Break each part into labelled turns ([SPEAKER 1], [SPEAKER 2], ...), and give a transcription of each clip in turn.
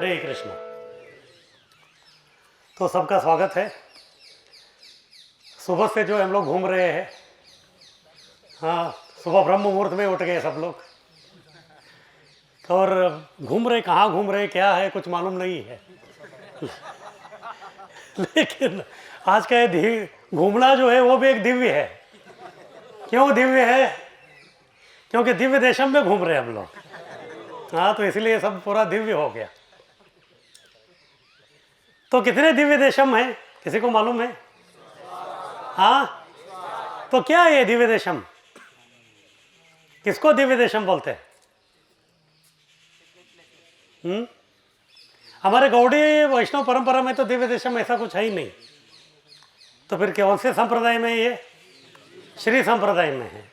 [SPEAKER 1] हरे कृष्ण। तो सबका स्वागत है। सुबह से जो हम लोग घूम रहे हैं, हाँ, सुबह ब्रह्म मुहूर्त में उठ गए सब लोग, और घूम रहे, कहाँ घूम रहे, क्या है, कुछ मालूम नहीं है। लेकिन आज का ये घूमना जो है वो भी एक दिव्य है। क्यों दिव्य है? क्योंकि दिव्य देशम में घूम रहे हैं हम लोग। हाँ, तो इसलिए सब पूरा दिव्य हो गया। तो कितने दिव्य देशम हैं, किसी को मालूम है? हाँ, तो क्या है ये दिव्य देशम? किसको दिव्य देशम बोलते हैं? हमारे गौड़ी वैष्णव परंपरा में तो दिव्य देशम ऐसा कुछ है ही नहीं। तो फिर कौन से संप्रदाय में ये? श्री संप्रदाय में है।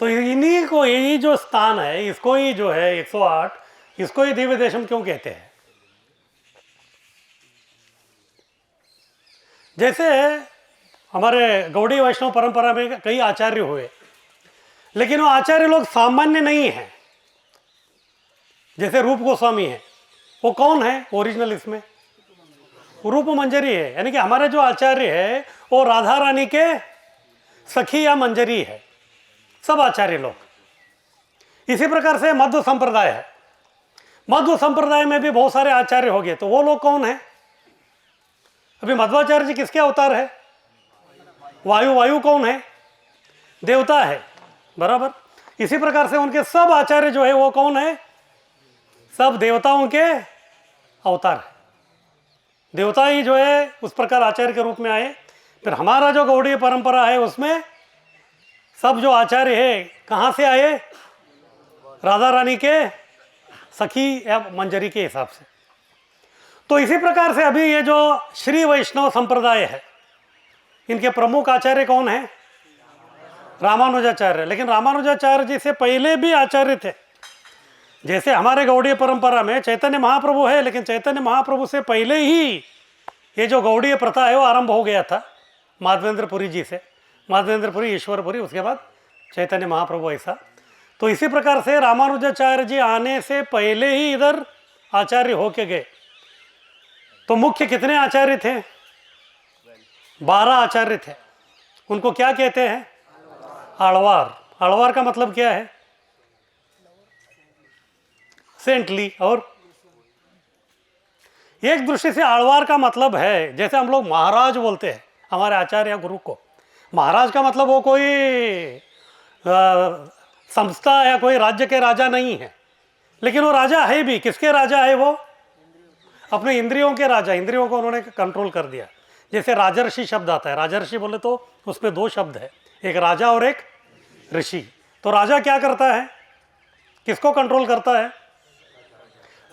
[SPEAKER 1] तो इन्हीं को, यही जो स्थान है, इसको ही जो है 108, इसको ही दिव्य देशम क्यों कहते हैं? जैसे हमारे गौड़ी वैष्णव परंपरा में कई आचार्य हुए, लेकिन वो आचार्य लोग सामान्य नहीं हैं। जैसे रूप गोस्वामी है, वो कौन है ओरिजिनल? इसमें रूप मंजरी है। यानी कि हमारे जो आचार्य है वो राधा रानी के सखी या मंजरी है, सब आचार्य लोग। इसी प्रकार से मध्व संप्रदाय है। मध्व संप्रदाय में भी बहुत सारे आचार्य हो गए। तो वो लोग कौन है? अभी मध्वाचार्य जी किसके अवतार है? वायु। वायु कौन है? देवता है, बराबर। इसी प्रकार से उनके सब आचार्य जो है वो कौन है? सब देवताओं के अवतार है। देवता ही जो है उस प्रकार आचार्य के रूप में आए। फिर हमारा जो गौड़ीय परंपरा है उसमें सब जो आचार्य है कहाँ से आए? राधा रानी के सखी या मंजरी के हिसाब से। तो इसी प्रकार से अभी ये जो श्री वैष्णव संप्रदाय है, इनके प्रमुख आचार्य कौन है? रामानुजाचार्य। लेकिन रामानुजाचार्य जी से पहले भी आचार्य थे। जैसे हमारे गौड़ीय परंपरा में चैतन्य महाप्रभु है, लेकिन चैतन्य महाप्रभु से पहले ही ये जो गौड़ीय प्रथा है वो आरंभ हो गया था माधवेंद्रपुरी जी से। माधवेंद्रपुरी, ईश्वरपुरी, उसके बाद चैतन्य महाप्रभु, ऐसा। तो इसी प्रकार से रामानुजाचार्य जी आने से पहले ही इधर आचार्य होके गए। तो मुख्य कितने आचार्य थे? 12 आचार्य थे। उनको क्या कहते हैं? आळवार। आळवार का मतलब क्या है? सेंटली। और एक दृष्टि से आळवार का मतलब है, जैसे हम लोग महाराज बोलते हैं हमारे आचार्य या गुरु को। महाराज का मतलब वो कोई संस्था या कोई राज्य के राजा नहीं है, लेकिन वो राजा है भी। किसके राजा है वो? अपने इंद्रियों के राजा। इंद्रियों को उन्होंने कंट्रोल कर दिया। जैसे राजर्षि शब्द आता है, राजर्षि बोले तो उसमें 2 शब्द है, एक राजा और एक ऋषि। तो राजा क्या करता है? किसको कंट्रोल करता है?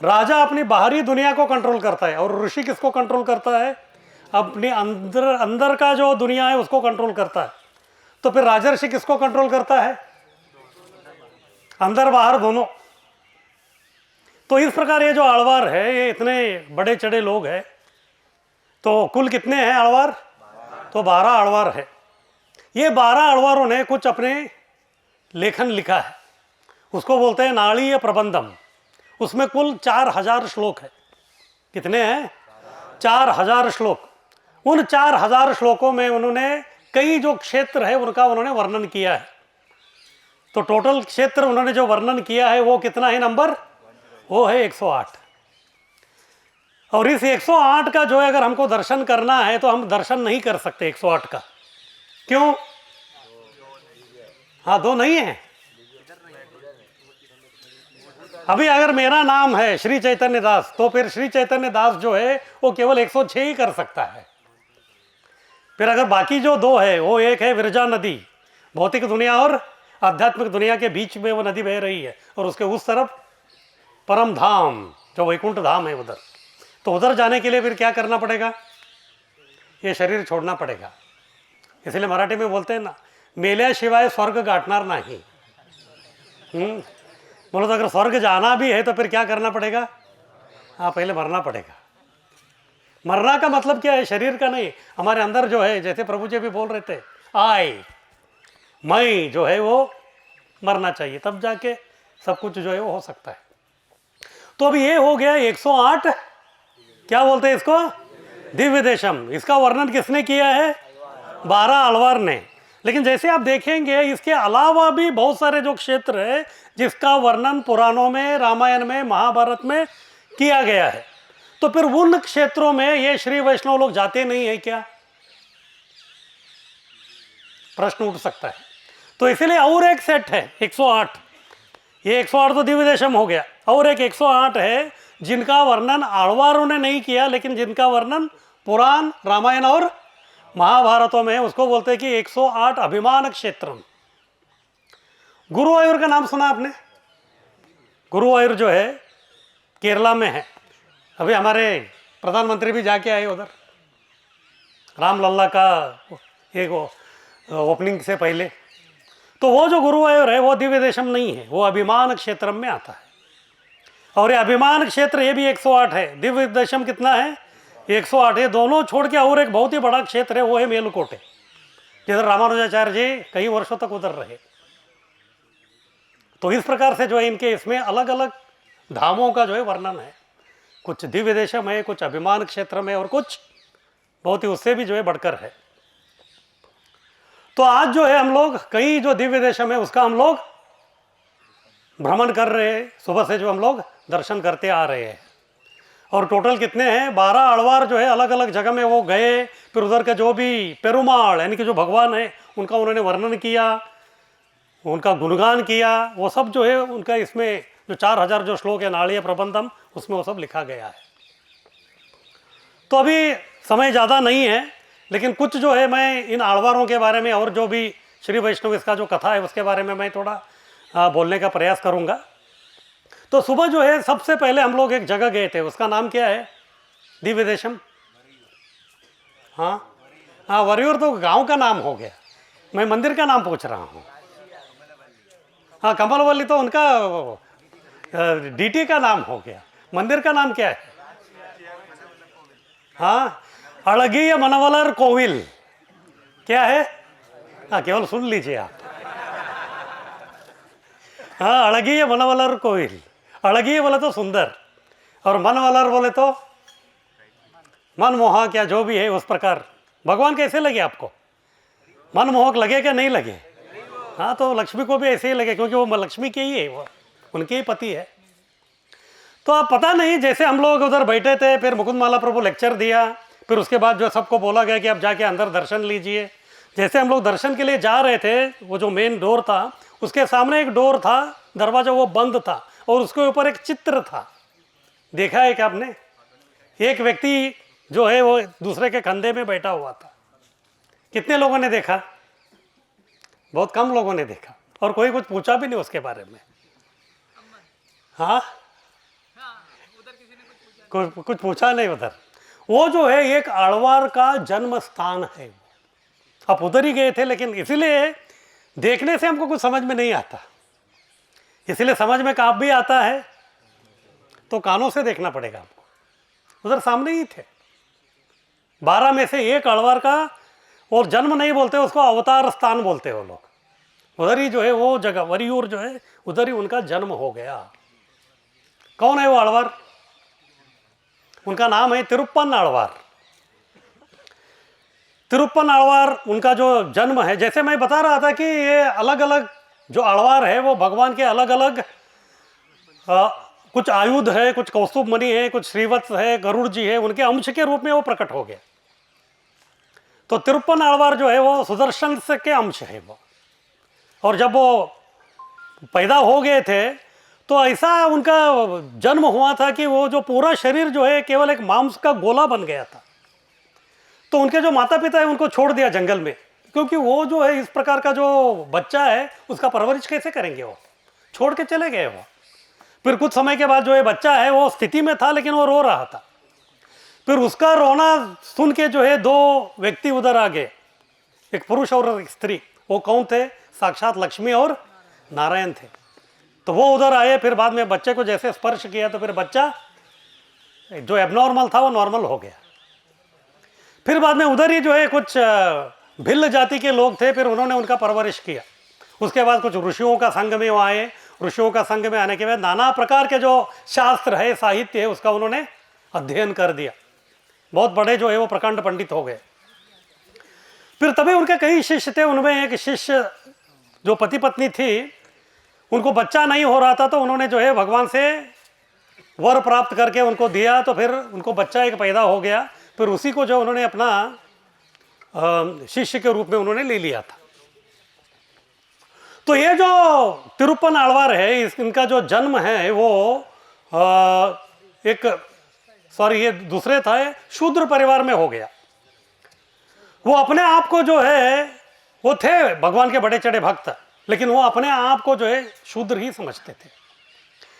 [SPEAKER 1] राजा अपनी बाहरी दुनिया को कंट्रोल करता है। और ऋषि किसको कंट्रोल करता है? अपने अंदर का जो दुनिया है उसको कंट्रोल करता है। तो फिर राजर्षि किसको कंट्रोल करता है? अंदर बाहर दोनों। तो इस प्रकार ये जो आळवार है, ये इतने बड़े चढ़े लोग हैं। तो कुल कितने हैं आळवार? तो 12 आळवार है। ये 12 आळवारों ने कुछ अपने लेखन लिखा है, उसको बोलते हैं नाड़ीय प्रबंधम। उसमें कुल 4000 श्लोक है। कितने हैं? 4000 श्लोक। उन 4000 श्लोकों में उन्होंने कई जो क्षेत्र है उनका उन्होंने वर्णन किया है। तो टोटल क्षेत्र उन्होंने जो वर्णन किया है वो कितना है नंबर? वो है 108। और इस 108 का जो है अगर हमको दर्शन करना है तो हम दर्शन नहीं कर सकते 108 का। क्यों? हाँ, 2 नहीं है। अभी अगर मेरा नाम है श्री चैतन्य दास, तो फिर श्री चैतन्य दास जो है वो केवल 106 ही कर सकता है। फिर अगर बाकी जो 2 है, वो एक है विरजा नदी, भौतिक दुनिया और आध्यात्मिक दुनिया के बीच में वो नदी बह रही है, और उसके उस तरफ परम धाम जो वैकुंठ धाम है उधर। तो उधर जाने के लिए फिर क्या करना पड़ेगा? ये शरीर छोड़ना पड़ेगा। इसलिए मराठी में बोलते हैं ना, मेल्याशिवाय स्वर्ग गाठणार नहीं। बोलो तो अगर स्वर्ग जाना भी है तो फिर क्या करना पड़ेगा? हाँ, पहले मरना पड़ेगा। मरना का मतलब क्या है? शरीर का नहीं, हमारे अंदर जो है, जैसे प्रभु जी भी बोल रहे थे, मैं जो है वो मरना चाहिए, तब जाके सब कुछ जो है वो हो सकता है। तो अब ये हो गया 108, क्या बोलते हैं इसको, दिव्य देशम। इसका वर्णन किसने किया है, 12 आಳ್वार ने। लेकिन जैसे आप देखेंगे इसके अलावा भी बहुत सारे जो क्षेत्र है जिसका वर्णन पुराणों में, रामायण में, महाभारत में किया गया है। तो फिर उन क्षेत्रों में ये श्री वैष्णव लोग जाते नहीं है क्या, प्रश्न उठ सकता है। तो इसीलिए और एक सेट है 108, ये 108 तो दिव्य देशम हो गया, और एक 108 है जिनका वर्णन आಳ್वारों ने नहीं किया, लेकिन जिनका वर्णन पुराण, रामायण और महाभारतों में, उसको बोलते हैं कि 108 अभिमान क्षेत्र। गुरुवायूर का नाम सुना आपने? गुरुवायूर जो है केरला में है, अभी हमारे प्रधानमंत्री भी जाके आए उधर, रामलल्ला का एक ओपनिंग से पहले। तो वो जो गुरुवायूर है वो दिव्य देशम नहीं है, वो अभिमान क्षेत्र में आता है। और ये अभिमान क्षेत्र ये भी 108 है, दिव्य देशम कितना है, 108। ये दोनों छोड़ के और एक बहुत ही बड़ा क्षेत्र है, वो है मेलुकोटे, जिधर रामानुजाचार्य जी कई वर्षों तक उधर रहे। तो इस प्रकार से जो है इनके इसमें अलग अलग धामों का जो है वर्णन है, कुछ दिव्य देशम है, कुछ अभिमान क्षेत्र में, और कुछ बहुत ही उससे भी जो है बढ़कर है। तो आज जो है हम लोग कई जो दिव्य देशम है उसका हम लोग भ्रमण कर रहे हैं, सुबह से जो हम लोग दर्शन करते आ रहे हैं। और टोटल कितने हैं, 12 आಳ್वार जो है अलग अलग जगह में वो गए, फिर उधर के जो भी पेरुमाल यानी कि जो भगवान है उनका उन्होंने वर्णन किया, उनका गुणगान किया, वो सब जो है उनका इसमें जो 4000 जो श्लोक है नाड़ीय प्रबंधम, उसमें वो सब लिखा गया है। तो अभी समय ज़्यादा नहीं है, लेकिन कुछ जो है मैं इन आಳ್वारों के बारे में और जो भी श्री वैष्णव इसका जो कथा है उसके बारे में मैं थोड़ा बोलने का प्रयास करूँगा। तो सुबह जो है सबसे पहले हम लोग एक जगह गए थे, उसका नाम क्या है, दिव्य देशम। हाँ हाँ, वरियूर तो गांव का नाम हो गया, मैं मंदिर का नाम पूछ रहा हूँ। हाँ, कमलवल्ली तो उनका डीटी का नाम हो गया, मंदिर का नाम क्या है? हाँ, अड़गीय मनवलर कोविल, क्या है? हाँ, केवल सुन लीजिए आप। हाँ, अड़गीय मनवलर कोविल, अड़गीय बोले तो सुंदर, और मनवलर बोले तो मनमोहक या जो भी है उस प्रकार। भगवान कैसे लगे आपको, मनमोहक लगे क्या नहीं लगे? हाँ, तो लक्ष्मी को भी ऐसे ही लगे, क्योंकि वो लक्ष्मी के ही है, वो उनके ही पति है। तो आप पता नहीं, जैसे हम लोग उधर बैठे थे, फिर मुकुंदमाला प्रभु लेक्चर दिया, फिर उसके बाद जो सबको बोला गया कि आप जाके अंदर दर्शन लीजिए। जैसे हम लोग दर्शन के लिए जा रहे थे, वो जो मेन डोर था उसके सामने एक डोर था, दरवाजा वो बंद था, और उसके ऊपर एक चित्र था। देखा है क्या आपने? एक व्यक्ति जो है वो दूसरे के कंधे में बैठा हुआ था। कितने लोगों ने देखा? बहुत कम लोगों ने देखा, और कोई कुछ पूछा भी नहीं उसके बारे में। हाँ, कुछ पूछा नहीं उधर। वो जो है एक आಳ್वार का जन्म स्थान है, आप उधर ही गए थे, लेकिन इसीलिए देखने से हमको कुछ समझ में नहीं आता, इसलिए समझ में काफ भी आता है तो कानों से देखना पड़ेगा आपको। उधर सामने ही थे, 12 में से एक आಳ್वार का, और जन्म नहीं बोलते उसको, अवतार स्थान बोलते हैं वो लोग। उधर ही जो है वो जगह वरियूर जो है उधर ही उनका जन्म हो गया। कौन है वो आಳ್वार? उनका नाम है तिरुप्पन आಳ್वार। तिरुप्पन आಳ್वार उनका जो जन्म है, जैसे मैं बता रहा था कि ये अलग अलग जो आಳ್वार है वो भगवान के अलग अलग कुछ आयुध है, कुछ कौस्तुभ मणि है, कुछ श्रीवत्स है, गरुड़ जी है, उनके अंश के रूप में वो प्रकट हो गए। तो तिरुप्पन आಳ್वार जो है वो सुदर्शन से के अंश है वो। और जब वो पैदा हो गए थे तो ऐसा उनका जन्म हुआ था कि वो जो पूरा शरीर जो है केवल एक मांस का गोला बन गया था। तो उनके जो माता पिता है उनको छोड़ दिया जंगल में, क्योंकि वो जो है इस प्रकार का जो बच्चा है उसका परवरिश कैसे करेंगे, वो छोड़ के चले गए वो। फिर कुछ समय के बाद जो है बच्चा है वो स्थिति में था, लेकिन वो रो रहा था। फिर उसका रोना सुन के जो है 2 व्यक्ति उधर आ गए, एक पुरुष और एक स्त्री। वो कौन थे? साक्षात लक्ष्मी और नारायण थे। तो वो उधर आए, फिर बाद में बच्चे को जैसे स्पर्श किया तो फिर बच्चा जो एबनॉर्मल था वो नॉर्मल हो गया। फिर बाद में उधर ही जो है कुछ भिल्ल जाति के लोग थे, फिर उन्होंने उनका परवरिश किया। उसके बाद कुछ ऋषियों का संग में वो आए, ऋषियों का संग में आने के बाद नाना प्रकार के जो शास्त्र है, साहित्य है, उसका उन्होंने अध्ययन कर दिया। बहुत बड़े जो है वो प्रकांड पंडित हो गए। फिर तभी उनके कई शिष्य थे, उनमें एक शिष्य जो पति पत्नी थी, उनको बच्चा नहीं हो रहा था, तो उन्होंने जो है भगवान से वर प्राप्त करके उनको दिया, तो फिर उनको बच्चा एक पैदा हो गया। फिर उसी को जो उन्होंने अपना शिष्य के रूप में उन्होंने ले लिया था। तो ये जो तिरुप्पन आळवार है, इनका जो जन्म है वो ये दूसरे था, शूद्र परिवार में हो गया। वो अपने आप को जो है, वो थे भगवान के बड़े चढ़े भक्त, लेकिन वो अपने आप को जो है शूद्र ही समझते थे।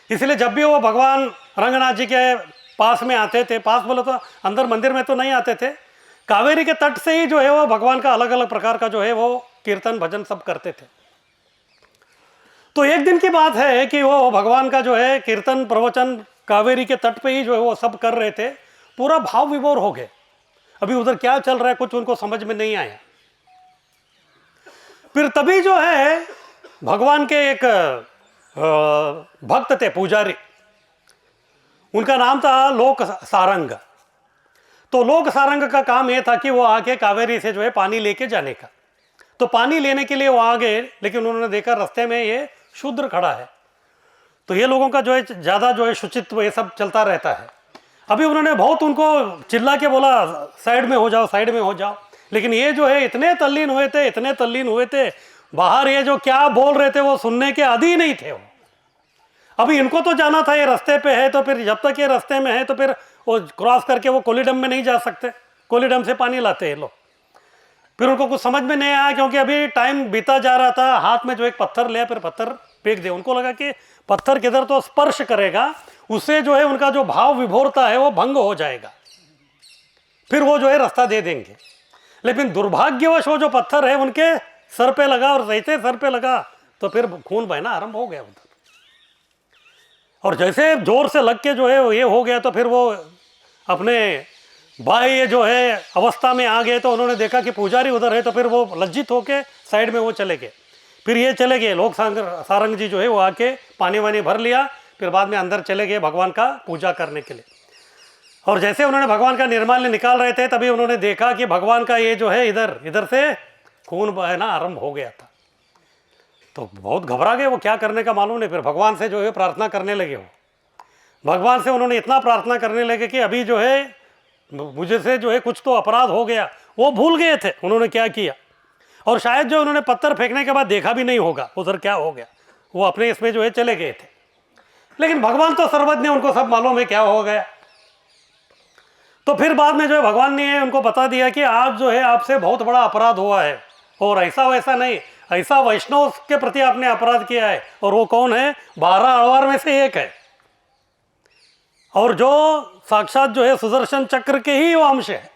[SPEAKER 1] इसलिए जब भी वो भगवान रंगनाथ जी के पास में आते थे, पास बोले तो अंदर मंदिर में तो नहीं आते थे, कावेरी के तट से ही जो है वो भगवान का अलग अलग प्रकार का जो है वो कीर्तन भजन सब करते थे। तो एक दिन की बात है कि वो भगवान का जो है कीर्तन प्रवचन कावेरी के तट पे ही जो है वो सब कर रहे थे। पूरा भाव विभोर हो गए। अभी उधर क्या चल रहा है कुछ उनको समझ में नहीं आया। फिर तभी जो है भगवान के एक भक्त थे, पुजारी, उनका नाम था लोक सारंग। तो लोक सारंग का काम यह था कि वो आके कावेरी से जो है पानी लेके जाने का। तो पानी लेने के लिए वो आ गए, लेकिन उन्होंने देखा रास्ते में ये शूद्र खड़ा है। तो ये लोगों का जो है ज़्यादा जो है शुचित्व ये सब चलता रहता है। अभी उन्होंने बहुत उनको चिल्ला के बोला साइड में हो जाओ, साइड में हो जाओ, लेकिन ये जो है इतने तल्लीन हुए थे, बाहर ये जो क्या बोल रहे थे वो सुनने के आदी नहीं थे वो। अभी इनको तो जाना था ये रास्ते पे है, तो फिर जब तक ये रास्ते में है तो फिर वो क्रॉस करके वो कोलीडम में नहीं जा सकते। कोलीडम से पानी लाते हैं लोग। फिर उनको कुछ समझ में नहीं आया, क्योंकि अभी टाइम बीता जा रहा था। हाथ में जो एक पत्थर लिया, फिर पत्थर फेंक दिया। उनको लगा कि पत्थर किधर तो स्पर्श करेगा, उससे जो है उनका जो भाव विभोरता है वो भंग हो जाएगा, फिर वो जो है रास्ता दे देंगे। लेकिन दुर्भाग्यवश वो जो पत्थर है उनके सर पे लगा, और जैसे सर पे लगा तो फिर खून बहना आरंभ हो गया उधर। और जैसे जोर से लग के जो है ये हो गया, तो फिर वो अपने बाह्य जो है अवस्था में आ गए। तो उन्होंने देखा कि पुजारी उधर है, तो फिर वो लज्जित होके साइड में वो चले गए। फिर ये चले गए लोक सारंग जी जो है वो आके पानी वानी भर लिया, फिर बाद में अंदर चले गए भगवान का पूजा करने के लिए। और जैसे उन्होंने भगवान का निर्माल्य निकाल रहे थे, तभी उन्होंने देखा कि भगवान का ये जो है इधर से खून बहना आरंभ हो गया था। तो बहुत घबरा गए वो, क्या करने का मालूम नहीं। फिर भगवान से जो है प्रार्थना करने लगे। वो भगवान से उन्होंने इतना प्रार्थना करने लगे कि अभी जो है मुझे से जो है कुछ तो अपराध हो गया। वो भूल गए थे उन्होंने क्या किया, और शायद जो उन्होंने पत्थर फेंकने के बाद देखा भी नहीं होगा उधर क्या हो गया। वो अपने इसमें जो है चले गए थे। लेकिन भगवान तो सर्वज्ञ, उनको सब मालूम है क्या हो गया। तो फिर बाद में जो है भगवान ने उनको बता दिया कि आज जो है आपसे बहुत बड़ा अपराध हुआ है, और ऐसा वैसा नहीं, ऐसा वैष्णव के प्रति आपने अपराध किया है। और वो कौन है? 12 आळवार में से एक है, और जो साक्षात जो है सुदर्शन चक्र के ही वो अंश है।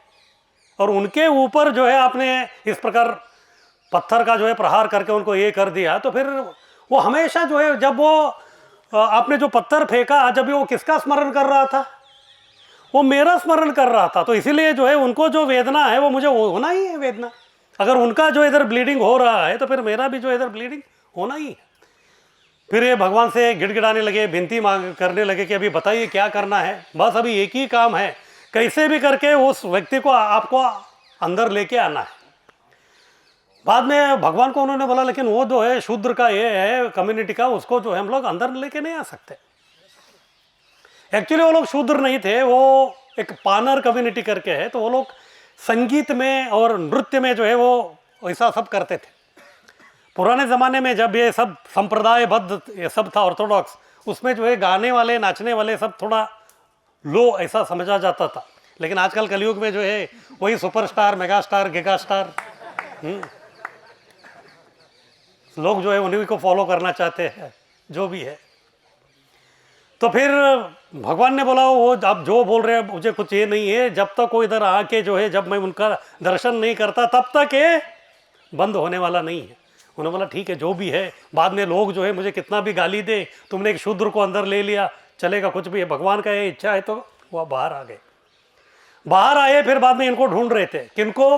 [SPEAKER 1] और उनके ऊपर जो है आपने इस प्रकार पत्थर का जो है प्रहार करके उनको ये कर दिया। तो फिर वो हमेशा जो है, जब वो आपने जो पत्थर फेंका, जब वो किसका स्मरण कर रहा था? वो मेरा स्मरण कर रहा था। तो इसीलिए जो है उनको जो वेदना है वो मुझे होना ही है वेदना। अगर उनका जो इधर ब्लीडिंग हो रहा है तो फिर मेरा भी जो इधर ब्लीडिंग होना ही है। फिर ये भगवान से गिड़गिड़ाने लगे, विनती मांग करने लगे कि अभी बताइए क्या करना है। बस अभी एक ही काम है, कैसे भी करके उस व्यक्ति को आपको अंदर लेके आना है। बाद में भगवान को उन्होंने बोला, लेकिन वो जो है शूद्र का ये है कम्युनिटी का, उसको जो है हम लोग अंदर लेके नहीं आ सकते। एक्चुअली वो लोग शूद्र नहीं थे, वो एक पानर कम्युनिटी करके है। तो वो लोग संगीत में और नृत्य में जो है वो ऐसा सब करते थे। पुराने ज़माने में जब ये सब संप्रदायबद्ध ये सब था ऑर्थोडॉक्स, उसमें जो है गाने वाले नाचने वाले सब थोड़ा लो ऐसा समझा जाता था। लेकिन आजकल कलयुग में जो है वही सुपरस्टार, मेगास्टार, गिगास्टार लोग जो है उन्हीं को फॉलो करना चाहते हैं, जो भी है। तो फिर भगवान ने बोला, वो आप जो बोल रहे हैं मुझे कुछ ये नहीं है, जब तक वो इधर आके जो है, जब मैं उनका दर्शन नहीं करता तब तक ये बंद होने वाला नहीं है। उन्होंने बोला ठीक है, जो भी है। बाद में लोग जो है मुझे कितना भी गाली दे, तुमने एक शूद्र को अंदर ले लिया, चलेगा, कुछ भी है, भगवान का ये इच्छा है। तो वह बाहर आ गए। बाहर आए, फिर बाद में इनको ढूंढ रहे थे, किनको?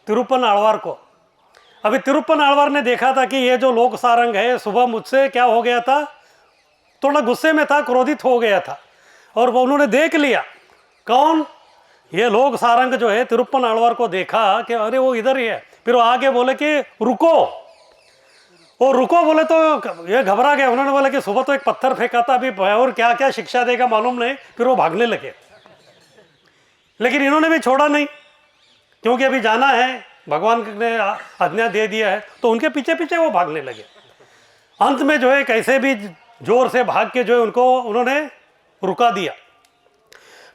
[SPEAKER 1] तिरुप्पन आळवार को। अभी तिरुप्पन आलवार ने देखा था कि ये जो लोक सारंग है सुबह मुझसे क्या हो गया था, थोड़ा गुस्से में था, क्रोधित हो गया था, और वो उन्होंने देख लिया। कौन? ये लोक सारंग जो है तिरुप्पन आलवार को देखा कि अरे वो इधर ही है। फिर वो आगे बोले कि रुको, और रुको बोले तो ये घबरा गया। उन्होंने बोला कि सुबह तो एक पत्थर फेंका था, अभी और क्या क्या शिक्षा देगा मालूम नहीं। फिर वो भागने लगे, लेकिन इन्होंने भी छोड़ा नहीं, क्योंकि अभी जाना है, भगवान ने आज्ञा दे दिया है, तो उनके पीछे पीछे वो भागने लगे। अंत में जो है कैसे भी जोर से भाग के जो है उनको उन्होंने रुका दिया।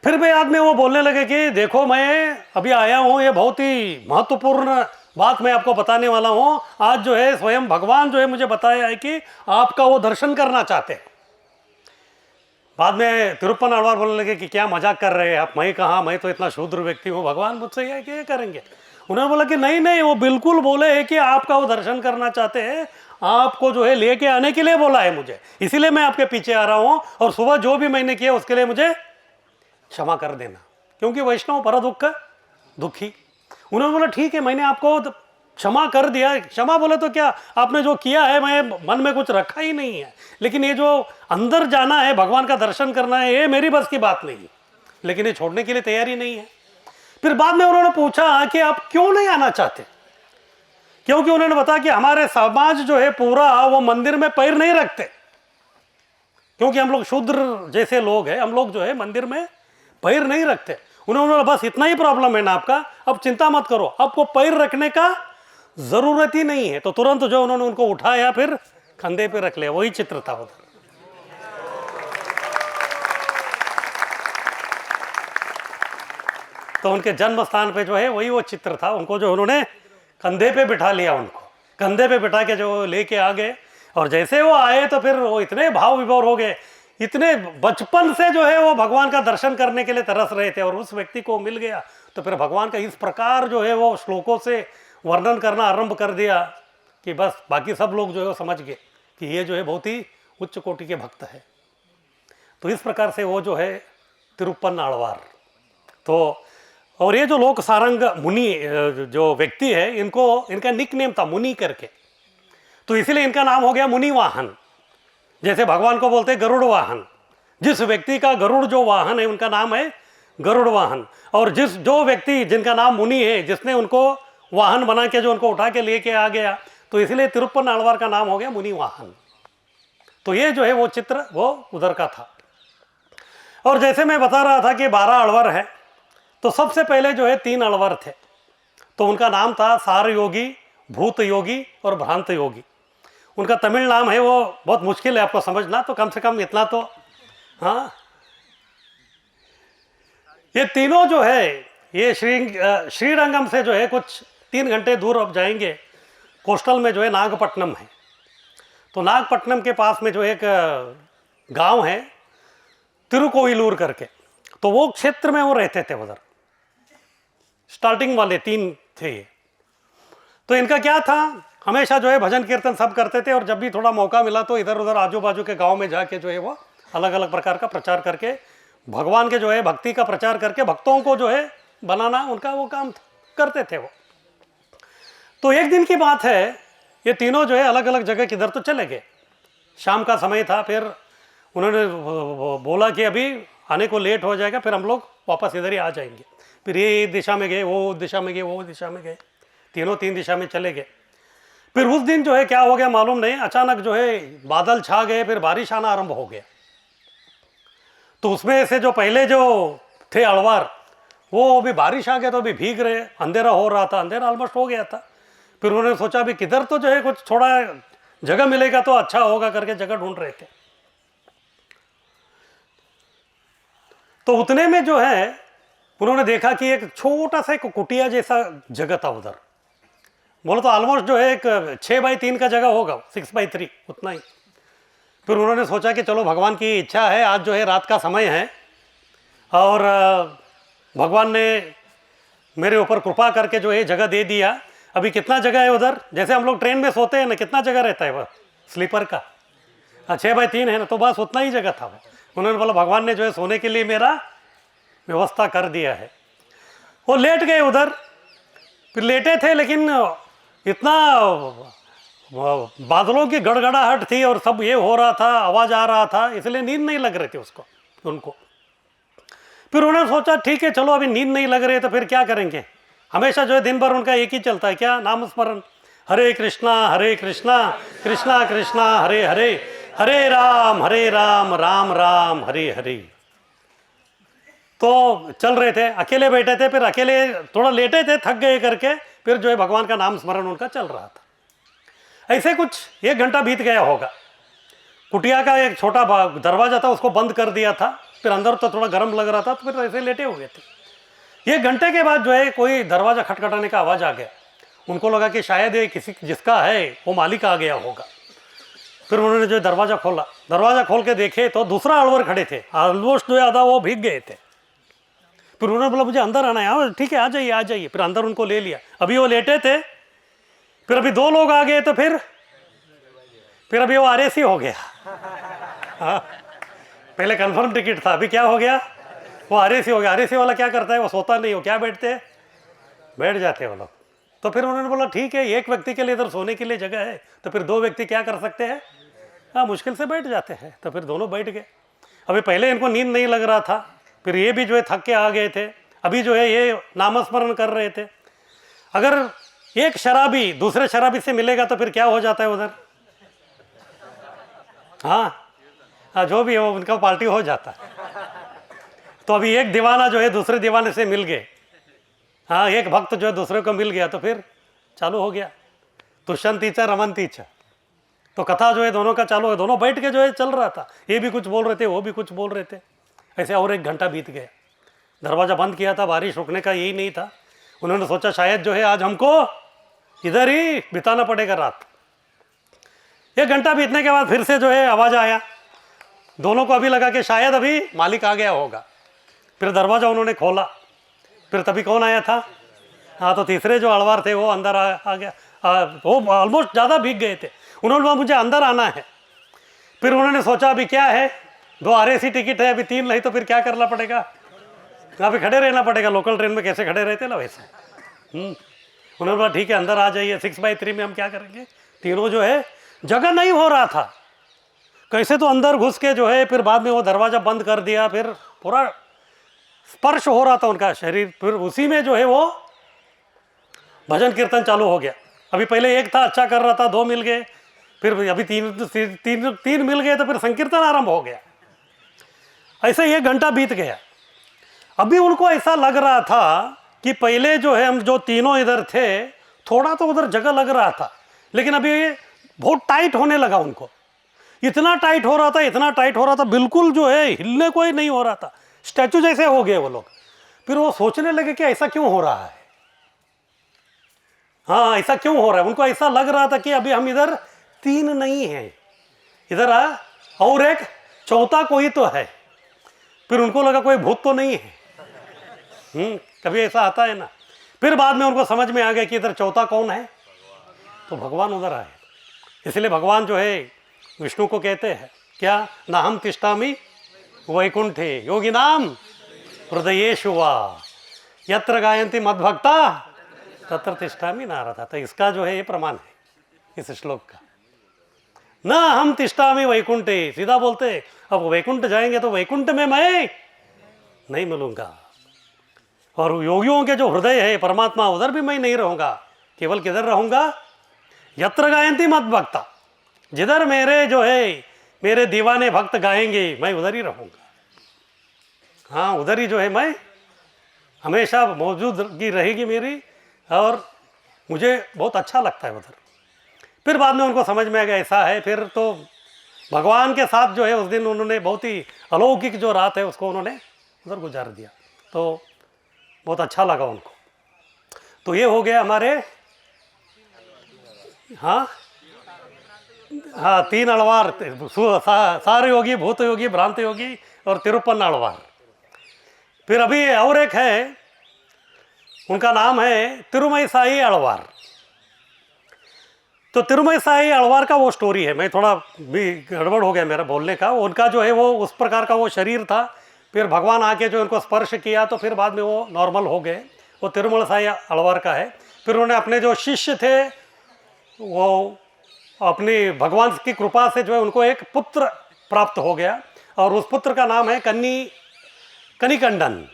[SPEAKER 1] फिर भी बाद में वो बोलने लगे कि देखो मैं अभी आया हूँ, ये बहुत ही महत्वपूर्ण बात मैं आपको बताने वाला हूँ। आज जो है स्वयं भगवान जो है मुझे बताया है कि आपका वो दर्शन करना चाहते हैं। बाद में तिरुप्पन आलवार बोलने लगे कि क्या मजाक कर रहे हैं आप, मैं कहाँ, मैं तो इतना शूद्र व्यक्ति हूँ, भगवान मुझसे ये करेंगे। उन्होंने बोला कि नहीं नहीं, वो बिल्कुल बोले है कि आपका वो दर्शन करना चाहते हैं, आपको जो है लेके आने के लिए बोला है मुझे, इसीलिए मैं आपके पीछे आ रहा हूँ, और सुबह जो भी मैंने किया उसके लिए मुझे क्षमा कर देना, क्योंकि वैष्णव पर दुख दुखी। उन्होंने बोला ठीक है, मैंने आपको क्षमा कर दिया। क्षमा बोले तो क्या, आपने जो किया है मैं मन में कुछ रखा ही नहीं है, लेकिन ये जो अंदर जाना है, भगवान का दर्शन करना है, ये मेरी बस की बात नहीं है, लेकिन ये छोड़ने के लिए तैयारी नहीं है। फिर बाद में उन्होंने पूछा कि आप क्यों नहीं आना चाहते, क्योंकि उन्होंने बताया कि हमारे समाज जो है पूरा वो मंदिर में पैर नहीं रखते, क्योंकि हम लोग शूद्र जैसे लोग हैं, हम लोग जो है मंदिर में पैर नहीं रखते। उन्होंने बस इतना ही प्रॉब्लम है ना आपका, अब चिंता मत करो, आपको पैर रखने का जरूरत ही नहीं है। तो तुरंत जो उन्होंने उनको उठाया, फिर कंधे पे रख लिया। वही चित्र था उधर। तो उनके जन्म स्थान पे जो है वही वो चित्र था। उनको जो उन्होंने कंधे पे बिठा लिया, उनको कंधे पे बिठा के जो लेके आ गए, और जैसे वो आए तो फिर वो इतने भाव विभोर हो गए, इतने बचपन से जो है वो भगवान का दर्शन करने के लिए तरस रहे थे, और उस व्यक्ति को मिल गया तो फिर भगवान का इस प्रकार जो है वो श्लोकों से वर्णन करना आरंभ कर दिया कि बस बाकी सब लोग जो है वो समझ गए कि ये जो है बहुत ही उच्च कोटि के भक्त है। तो इस प्रकार से वो जो है तिरुप्पन आलवार। तो और ये जो लोक सारंग मुनि जो व्यक्ति है, इनको इनका निक नेम था मुनि करके, तो इसीलिए इनका नाम हो गया मुनि वाहन। जैसे भगवान को बोलते हैं गरुड़ वाहन, जिस व्यक्ति का गरुड़ जो वाहन है उनका नाम है गरुड़ वाहन। और जो व्यक्ति जिनका नाम मुनि है, जिसने उनको वाहन बना के जो उनको उठा के लेके आ गया, तो इसलिए तिरुप्पन आलवार का नाम हो गया मुनि वाहन। तो ये जो है वो चित्र वो उधर का था। और जैसे मैं बता रहा था कि 12 आलवार है, तो सबसे पहले जो है 3 आलवार थे, तो उनका नाम था सार योगी, भूत योगी और भ्रांत योगी। उनका तमिल नाम है, वो बहुत मुश्किल है आपको समझना, तो कम से कम इतना तो हाँ। ये तीनों जो है ये श्रीरंगम से जो है कुछ 3 घंटे दूर अब जाएंगे, कोस्टल में जो है नागपट्टनम है। तो नागपट्टनम के पास में जो एक गांव है तिरुकोइलूर करके, तो वो क्षेत्र में वो रहते थे उधर। स्टार्टिंग वाले 3 थे ये। तो इनका क्या था, हमेशा जो है भजन कीर्तन सब करते थे, और जब भी थोड़ा मौका मिला तो इधर उधर आजू बाजू के गांव में जाके जो है वो अलग अलग प्रकार का प्रचार करके, भगवान के जो है भक्ति का प्रचार करके भक्तों को जो है बनाना उनका वो काम करते थे वो। तो एक दिन की बात है, ये तीनों जो है अलग अलग जगह किधर तो चले गए। शाम का समय था, फिर उन्होंने बोला कि अभी आने को लेट हो जाएगा, फिर हम लोग वापस इधर ही आ जाएंगे। फिर ये दिशा में गए, वो दिशा में गए, वो दिशा में गए, तीनों 3 दिशा में चले गए। फिर उस दिन जो है क्या हो गया मालूम नहीं, अचानक जो है बादल छा गए, फिर बारिश आना आरंभ हो गया। तो उसमें से जो पहले जो थे आलवार, वो अभी बारिश आ गया तो अभी भीग रहे, अंधेरा हो रहा था, अंधेरा ऑलमोस्ट हो गया था। फिर उन्होंने सोचा अभी किधर तो जो है कुछ थोड़ा जगह मिलेगा तो अच्छा होगा करके जगह ढूंढ रहे थे। तो उतने में जो है उन्होंने देखा कि एक छोटा सा एक कुटिया जैसा जगह था उधर। बोलो तो ऑलमोस्ट जो है एक 6x3 का जगह होगा, 6x3 उतना ही। फिर उन्होंने सोचा कि चलो भगवान की इच्छा है, आज जो है रात का समय है और भगवान ने मेरे ऊपर कृपा करके जो है जगह दे दिया। अभी कितना जगह है उधर, जैसे हम लोग ट्रेन में सोते हैं ना, कितना जगह रहता है वह स्लीपर का, 6x3 है ना, तो बस उतना ही जगह था वो। उन्होंने बोला भगवान ने जो है सोने के लिए मेरा व्यवस्था कर दिया है। वो लेट गए उधर। फिर लेटे थे, लेकिन इतना बादलों की गड़गड़ाहट थी और सब ये हो रहा था, आवाज आ रहा था, इसलिए नींद नहीं लग रही थी उसको उनको। फिर उन्होंने सोचा ठीक है चलो अभी नींद नहीं लग रही है तो फिर क्या करेंगे, हमेशा जो है दिन भर उनका एक ही चलता है, क्या, नाम स्मरण, हरे कृष्णा कृष्णा कृष्णा हरे हरे, हरे राम राम राम हरे हरे। तो चल रहे थे, अकेले बैठे थे, फिर अकेले थोड़ा लेटे थे, थक गए करके, फिर जो है भगवान का नाम स्मरण उनका चल रहा था। ऐसे कुछ 1 घंटा बीत गया होगा। कुटिया का एक छोटा दरवाजा था, उसको बंद कर दिया था, फिर अंदर तो थोड़ा गर्म लग रहा था, तो फिर ऐसे लेटे हुए थे। 1 घंटे के बाद जो है कोई दरवाजा खटखटाने का आवाज़ आ गया। उनको लगा कि शायद ये किसी जिसका है वो मालिक आ गया होगा। फिर उन्होंने जो दरवाज़ा खोला, दरवाज़ा खोल के देखे तो दूसरा अलवर खड़े थे, ऑलमोस्ट जो है आधा वो भीग गए थे। फिर उन्होंने बोला मुझे अंदर आना है, ठीक है आ जाइए। फिर अंदर उनको ले लिया, अभी वो लेटे थे, फिर अभी 2 लोग आ गए, तो फिर अभी वो आरएसी हो गया। हाँ, पहले कंफर्म टिकट था, अभी क्या हो गया, वो आरएसी हो गया। आरएसी वाला क्या करता है, वो सोता नहीं, वो क्या बैठ जाते हैं वो लोग। तो फिर उन्होंने बोला ठीक है, एक व्यक्ति के लिए इधर सोने के लिए जगह है, तो फिर 2 व्यक्ति क्या कर सकते हैं, हाँ मुश्किल से बैठ जाते हैं। तो फिर दोनों बैठ गए। अभी पहले इनको नींद नहीं लग रहा था, फिर ये भी जो है थक के आ गए थे, अभी जो है ये नामस्मरण कर रहे थे। अगर एक शराबी दूसरे शराबी से मिलेगा तो फिर क्या हो जाता है उधर, हाँ जो भी हो उनका पार्टी हो जाता है। तो अभी एक दीवाना जो है दूसरे दीवाने से मिल गए, हाँ एक भक्त जो है दूसरे को मिल गया, तो फिर चालू हो गया तुष्यंतीचा रमंतीचा। तो कथा जो है दोनों का चालू है, दोनों बैठ के जो है चल रहा था, ये भी कुछ बोल रहे थे, वो भी कुछ बोल रहे थे। ऐसे और 1 घंटा बीत गया। दरवाज़ा बंद किया था, बारिश रुकने का यही नहीं था। उन्होंने सोचा शायद जो है आज हमको इधर ही बिताना पड़ेगा रात। 1 घंटा बीतने के बाद फिर से जो है आवाज़ आया, दोनों को अभी लगा कि शायद अभी मालिक आ गया होगा। फिर दरवाज़ा उन्होंने खोला, फिर तभी कौन आया था, हाँ तो तीसरे जो अलवार थे वो अंदर आ गया। वो ऑलमोस्ट ज़्यादा भीग गए थे। उन्होंने बोला मुझे अंदर आना है। फिर उन्होंने सोचा अभी क्या है, 2 आरएसी टिकट है, अभी 3 नहीं, तो फिर क्या करना पड़ेगा, अभी खड़े रहना पड़ेगा, लोकल ट्रेन में कैसे खड़े रहते ना वैसे। उन्होंने बोला ठीक है अंदर आ जाइए, 6/3 में हम क्या करेंगे। तीनों जो है जगह नहीं हो रहा था, कैसे तो अंदर घुस के जो है, फिर बाद में वो दरवाज़ा बंद कर दिया, फिर पूरा स्पर्श हो रहा था उनका शरीर। फिर उसी में जो है वो भजन कीर्तन चालू हो गया। अभी पहले एक था अच्छा कर रहा था, 2 मिल गए, फिर अभी तीन मिल गए, तो फिर संकीर्तन आरंभ हो गया। ऐसे 1 घंटा बीत गया। अभी उनको ऐसा लग रहा था कि पहले जो है हम जो तीनों इधर थे, थोड़ा तो उधर जगह लग रहा था, लेकिन अभी बहुत टाइट होने लगा उनको। इतना टाइट हो रहा था, बिल्कुल जो है हिलने को ही नहीं हो रहा था, स्टैचू जैसे हो गए वो लोग। फिर वो सोचने लगे कि ऐसा क्यों हो रहा है, हाँ ऐसा क्यों हो रहा है। उनको ऐसा लग रहा था कि अभी हम इधर 3 नहीं हैं, इधर और एक चौथा कोई तो है। फिर उनको लगा कोई भूत तो नहीं है, कभी ऐसा आता है ना। फिर बाद में उनको समझ में आ गया कि इधर चौथा कौन है, तो भगवान उधर आए। इसलिए भगवान जो है विष्णु को कहते हैं क्या, ना हम तिष्ठामि वैकुंठे योगी नाम हृदयेषु वा यत्र गायन्ति मद्भक्ता तत्र तिष्ठामि नारदा। तो इसका जो है ये प्रमाण है इस श्लोक का। ना हम तिष्ठामि वैकुंठे, सीधा बोलते अब वैकुंठ जाएंगे तो वैकुंठ में मैं नहीं मिलूंगा, और योगियों के जो हृदय है परमात्मा उधर भी मैं नहीं रहूंगा, केवल किधर रहूंगा, यत्र गायन्ति मद्भक्ता, जिधर मेरे जो है मेरे दीवाने भक्त गाएंगे मैं उधर ही रहूंगा। हाँ उधर ही जो है मैं हमेशा मौजूदगी रहेगी मेरी, और मुझे बहुत अच्छा लगता है उधर। फिर बाद में उनको समझ में आ गया ऐसा है। फिर तो भगवान के साथ जो है उस दिन उन्होंने बहुत ही अलौकिक जो रात है उसको उन्होंने उधर गुजार दिया, तो बहुत अच्छा लगा उनको। तो ये हो गया हमारे हाँ 3 अलवार, सार योगी, भूत योगी, भ्रांत योगी और 53 अलवार। फिर अभी और एक है, उनका नाम है तिरुमई अलवार। तो तिरुमई अलवार का वो स्टोरी है, मैं थोड़ा भी गड़बड़ हो गया मेरा बोलने का। उनका जो है वो उस प्रकार का वो शरीर था, फिर भगवान आके जो उनको स्पर्श किया तो फिर बाद में वो नॉर्मल हो गए। वो तिरुमई अलवार का है। फिर उन्होंने अपने जो शिष्य थे वो अपनी भगवान की कृपा से जो है उनको एक पुत्र प्राप्त हो गया और उस पुत्र का नाम है कनिकंडन।